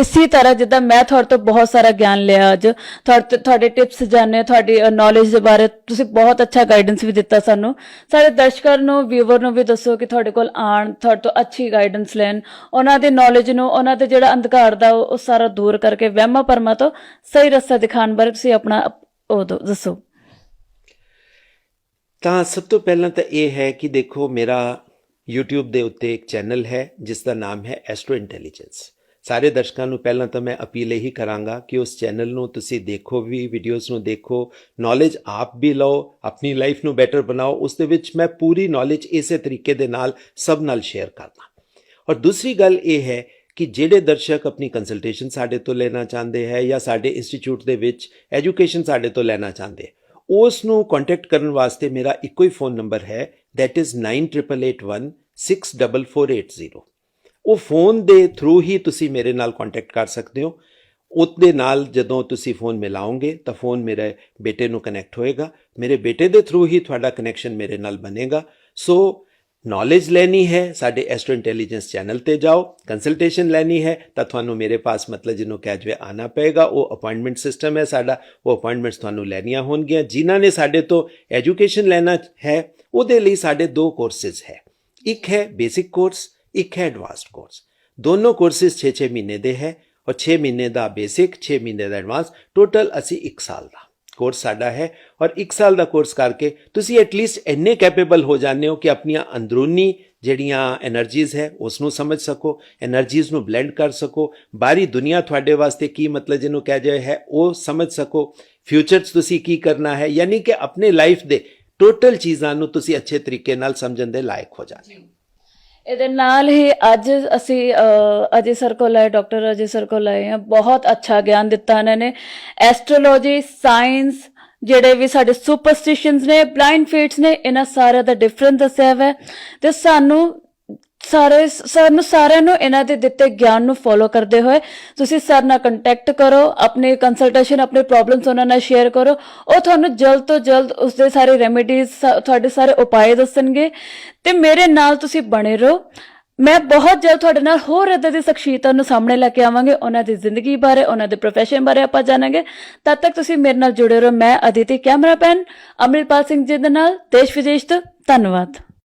ਇਸੇ ਤਰ੍ਹਾਂ ਜਿੱਦਾਂ ਮੈਂ ਤੁਹਾਡੇ ਤੋਂ ਬਹੁਤ ਸਾਰਾ ਗਿਆਨ ਲਿਆ ਅੱਜ, ਤੁਹਾਡੇ ਟਿਪਸ ਜਾਣੇ, ਤੁਹਾਡੀ ਨੌਲੇਜ ਦੇ ਬਾਰੇ ਤੁਸੀਂ ਬਹੁਤ ਅੱਛਾ ਗਾਈਡੈਂਸ ਵੀ ਦਿੱਤਾ ਸਾਨੂੰ। ਸਾਡੇ ਦਰਸ਼ਕਾਂ ਨੂੰ, ਵਿਊਵਰ ਨੂੰ ਵੀ ਦੱਸੋ ਕਿ ਤੁਹਾਡੇ ਕੋਲ ਆਉਣ, ਤੁਹਾਡੇ ਤੋਂ ਅੱਛੀ ਗਾਈਡੈਂਸ ਲੈਣ, ਉਹਨਾਂ ਦੀ ਨੌਲੇਜ ਨੂੰ, ਉਹਨਾਂ ਦੇ ਜਿਹੜਾ ਅੰਧਕਾਰ ਦਾ ਉਹ ਸਾਰਾ ਦੂਰ ਕਰਕੇ ਵਹਿਮਾਂ ਭਰਮਾਂ ਤੋਂ ਸਹੀ ਰਸਤਾ ਦਿਖਾਉਣ ਬਾਰੇ ਤੁਸੀਂ ਆਪਣਾ ਉਹ ਦੱਸੋ। ਤਾਂ ਸਭ ਤੋਂ ਪਹਿਲਾਂ ਤਾਂ ਇਹ ਹੈ ਕਿ ਦੇਖੋ ਮੇਰਾ YouTube ਦੇ ਉੱਤੇ ਇੱਕ ਚੈਨਲ ਹੈ ਜਿਸ ਦਾ ਨਾਮ ਹੈ ਐਸਟਰੋ ਇੰਟੈਲੀਜੈਂਸ। ਸਾਰੇ ਦਰਸ਼ਕਾਂ ਨੂੰ ਪਹਿਲਾਂ ਤਾਂ ਮੈਂ ਅਪੀਲ ਇਹੀ ਕਰਾਂਗਾ ਕਿ ਉਸ ਚੈਨਲ ਨੂੰ ਤੁਸੀਂ ਦੇਖੋ ਵੀ, ਵੀਡੀਓਜ਼ ਨੂੰ ਦੇਖੋ, ਨੌਲੇਜ ਆਪ ਵੀ ਲਓ, ਆਪਣੀ ਲਾਈਫ ਨੂੰ ਬੈਟਰ ਬਣਾਓ। ਉਸ ਦੇ ਵਿੱਚ ਮੈਂ ਪੂਰੀ ਨੌਲੇਜ ਇਸੇ ਤਰੀਕੇ ਦੇ ਨਾਲ ਸਭ ਨਾਲ ਸ਼ੇਅਰ ਕਰਦਾ। ਔਰ ਦੂਸਰੀ ਗੱਲ ਇਹ ਹੈ ਕਿ ਜਿਹੜੇ ਦਰਸ਼ਕ ਆਪਣੀ ਕੰਸਲਟੇਸ਼ਨ ਸਾਡੇ ਤੋਂ ਲੈਣਾ ਚਾਹੁੰਦੇ ਹੈ ਜਾਂ ਸਾਡੇ ਇੰਸਟੀਚਿਊਟ ਦੇ ਵਿੱਚ ਐਜੂਕੇਸ਼ਨ ਸਾਡੇ ਤੋਂ ਲੈਣਾ ਚਾਹੁੰਦੇ, ਉਸ ਨੂੰ ਕੰਟੈਕਟ ਕਰਨ ਵਾਸਤੇ ਮੇਰਾ ਇੱਕੋ ਹੀ ਫੋਨ ਨੰਬਰ ਹੈ, that is 9881164480। ਉਹ ਫੋਨ ਦੇ ਥਰੂ ਹੀ ਤੁਸੀਂ ਮੇਰੇ ਨਾਲ ਕੰਟੈਕਟ ਕਰ ਸਕਦੇ ਹੋ। ਉਹਦੇ ਨਾਲ ਜਦੋਂ ਤੁਸੀਂ ਫੋਨ ਮਿਲਾਓਗੇ ਤਾਂ ਫੋਨ ਮੇਰੇ ਬੇਟੇ ਨੂੰ ਕਨੈਕਟ ਹੋਏਗਾ, ਮੇਰੇ ਬੇਟੇ ਦੇ ਥਰੂ ਹੀ ਤੁਹਾਡਾ ਕਨੈਕਸ਼ਨ ਮੇਰੇ ਨਾਲ ਬਣੇਗਾ। ਸੋ ਨੌਲੇਜ ਲੈਣੀ ਹੈ ਸਾਡੇ ਐਸਟਰੋ ਇੰਟੈਲੀਜੈਂਸ ਚੈਨਲ ਤੇ ਜਾਓ, ਕੰਸਲਟੇਸ਼ਨ ਲੈਣੀ ਹੈ ਤਾਂ ਤੁਹਾਨੂੰ ਮੇਰੇ ਪਾਸ ਮਤਲਬ ਜਿਹਨੂੰ ਕਹਿ ਜਵੇ ਆਣਾ ਪਏਗਾ। ਉਹ ਅਪਾਇੰਟਮੈਂਟ ਸਿਸਟਮ ਹੈ ਸਾਡਾ, ਉਹ ਅਪਾਇੰਟਮੈਂਟਸ ਤੁਹਾਨੂੰ ਲੈਣੀਆਂ ਹੋਣਗੀਆਂ। ਜਿਨ੍ਹਾਂ ਨੇ ਸਾਡੇ ਤੋਂ ਐਜੂਕੇਸ਼ਨ ਲੈਣਾ ਹੈ ਉਹਦੇ ਲਈ ਸਾਡੇ 2 ਕੋਰਸਿਸ ਹੈ, ਇੱਕ ਹੈ ਬੇਸਿਕ ਕੋਰਸ, ਇੱਕ ਹੈ ਐਡਵਾਂਸਡ ਕੋਰਸ। ਦੋਨੋਂ ਕੋਰਸਿਸ 6 ਮਹੀਨੇ ਦੇ ਹੈ ਔਰ 6 ਮਹੀਨੇ ਦਾ ਬੇਸਿਕ, 6 ਮਹੀਨੇ ਦਾ ਐਡਵਾਂਸ, ਟੋਟਲ ਅਸੀਂ 1 ਸਾਲ ਦਾ ਕੋਰਸ ਸਾਡਾ ਹੈ। ਔਰ 1 ਸਾਲ ਦਾ ਕੋਰਸ ਕਰਕੇ ਤੁਸੀਂ ਐਟਲੀਸਟ ਇੰਨੇ ਕੈਪੇਬਲ ਹੋ ਜਾਂਦੇ ਹੋ ਕਿ ਆਪਣੀਆਂ ਅੰਦਰੂਨੀ ਜਿਹੜੀਆਂ એનર્ਜੀਜ਼ ਹੈ ਉਸ ਨੂੰ ਸਮਝ ਸਕੋ, એનર્ਜੀਜ਼ ਨੂੰ ਬਲੈਂਡ ਕਰ ਸਕੋ, ਬਾਹਰੀ ਦੁਨੀਆ ਤੁਹਾਡੇ ਵਾਸਤੇ ਕੀ ਮਤਲਬ ਜਿਹਨੂੰ ਕਹਿ ਜਾਏ ਹੈ ਉਹ ਸਮਝ ਸਕੋ, ਫਿਊਚਰ 'ਚ ਤੁਸੀਂ ਕੀ ਕਰਨਾ ਹੈ, ਯਾਨੀ ਕਿ ਆਪਣੇ ਲਾਈਫ ਦੇ ਟੋਟਲ ਚੀਜ਼ਾਂ ਨੂੰ ਤੁਸੀਂ ਅੱਛੇ ਤਰੀਕੇ ਨਾਲ ਸਮਝਣ ਦੇ ਲਾਇਕ ਹੋ ਜਾਂਦੇ ਹੋ। ਇਹਦੇ ਨਾਲ ਹੀ ਅੱਜ ਅਸੀਂ ਅਜੇ ਸਰ ਕੋਲ ਆਏ, ਡਾਕਟਰ ਅਜੇ ਸਰ ਕੋਲ ਆਏ ਹਾਂ। ਬਹੁਤ ਅੱਛਾ ਗਿਆਨ ਦਿੱਤਾ ਇਹਨਾਂ ਨੇ, ਐਸਟ੍ਰੋਲੋਜੀ, ਸਾਇੰਸ, ਜਿਹੜੇ ਵੀ ਸਾਡੇ ਸੁਪਰਸਟੀਸ਼ਨਸ ਨੇ, ਬਲਾਈਂਡ ਫੇਟਸ ਨੇ, ਇਹਨਾਂ ਸਾਰਿਆਂ ਦਾ ਡਿਫਰੈਂਸ ਦੱਸਿਆ ਹੋਇਆ ਤੇ ਸਾਨੂੰ ਸਾਰਿਆਂ ਨੂੰ ਇਹਨਾਂ ਦੇ ਦਿੱਤੇ ਗਿਆਨ ਨੂੰ ਫੋਲੋ ਕਰਦੇ ਹੋਏ ਤੁਸੀਂ ਸਰ ਨਾਲ ਕੰਟੈਕਟ ਕਰੋ, ਆਪਣੀ ਕੰਸਲਟੇਸ਼ਨ, ਆਪਣੇ ਪ੍ਰੋਬਲਮਸ ਉਹਨਾਂ ਨਾਲ ਸ਼ੇਅਰ ਕਰੋ। ਉਹ ਤੁਹਾਨੂੰ ਜਲਦ ਤੋਂ ਜਲਦ ਉਸਦੇ ਸਾਰੇ ਰੈਮੇਡੀਜ਼, ਤੁਹਾਡੇ ਸਾਰੇ ਉਪਾਅ ਦੱਸਣਗੇ ਤੇ ਮੇਰੇ ਨਾਲ ਤੁਸੀਂ ਬਣੇ ਰਹੋ। ਮੈਂ ਬਹੁਤ ਜਲਦ ਤੁਹਾਡੇ ਨਾਲ ਹੋਰ ਇੱਦਾਂ ਦੀ ਸ਼ਖਸੀਅਤਾਂ ਨੂੰ ਸਾਹਮਣੇ ਲੈ ਕੇ ਆਵਾਂਗੇ, ਉਹਨਾਂ ਦੀ ਜ਼ਿੰਦਗੀ ਬਾਰੇ, ਉਹਨਾਂ ਦੇ ਪ੍ਰੋਫੈਸ਼ਨ ਬਾਰੇ ਆਪਾਂ ਜਾਣਾਂਗੇ। ਤਦ ਤੱਕ ਤੁਸੀਂ ਮੇਰੇ ਨਾਲ ਜੁੜੇ ਰਹੋ। ਮੈਂ ਅਦਿਤੀ, ਕੈਮਰਾਮੈਨ ਅਮਰਿਤਪਾਲ ਸਿੰਘ ਜੀ ਦੇ ਨਾਲ, ਦੇਸ਼ ਵਿਦੇਸ਼ ਤੋਂ। ਧੰਨਵਾਦ।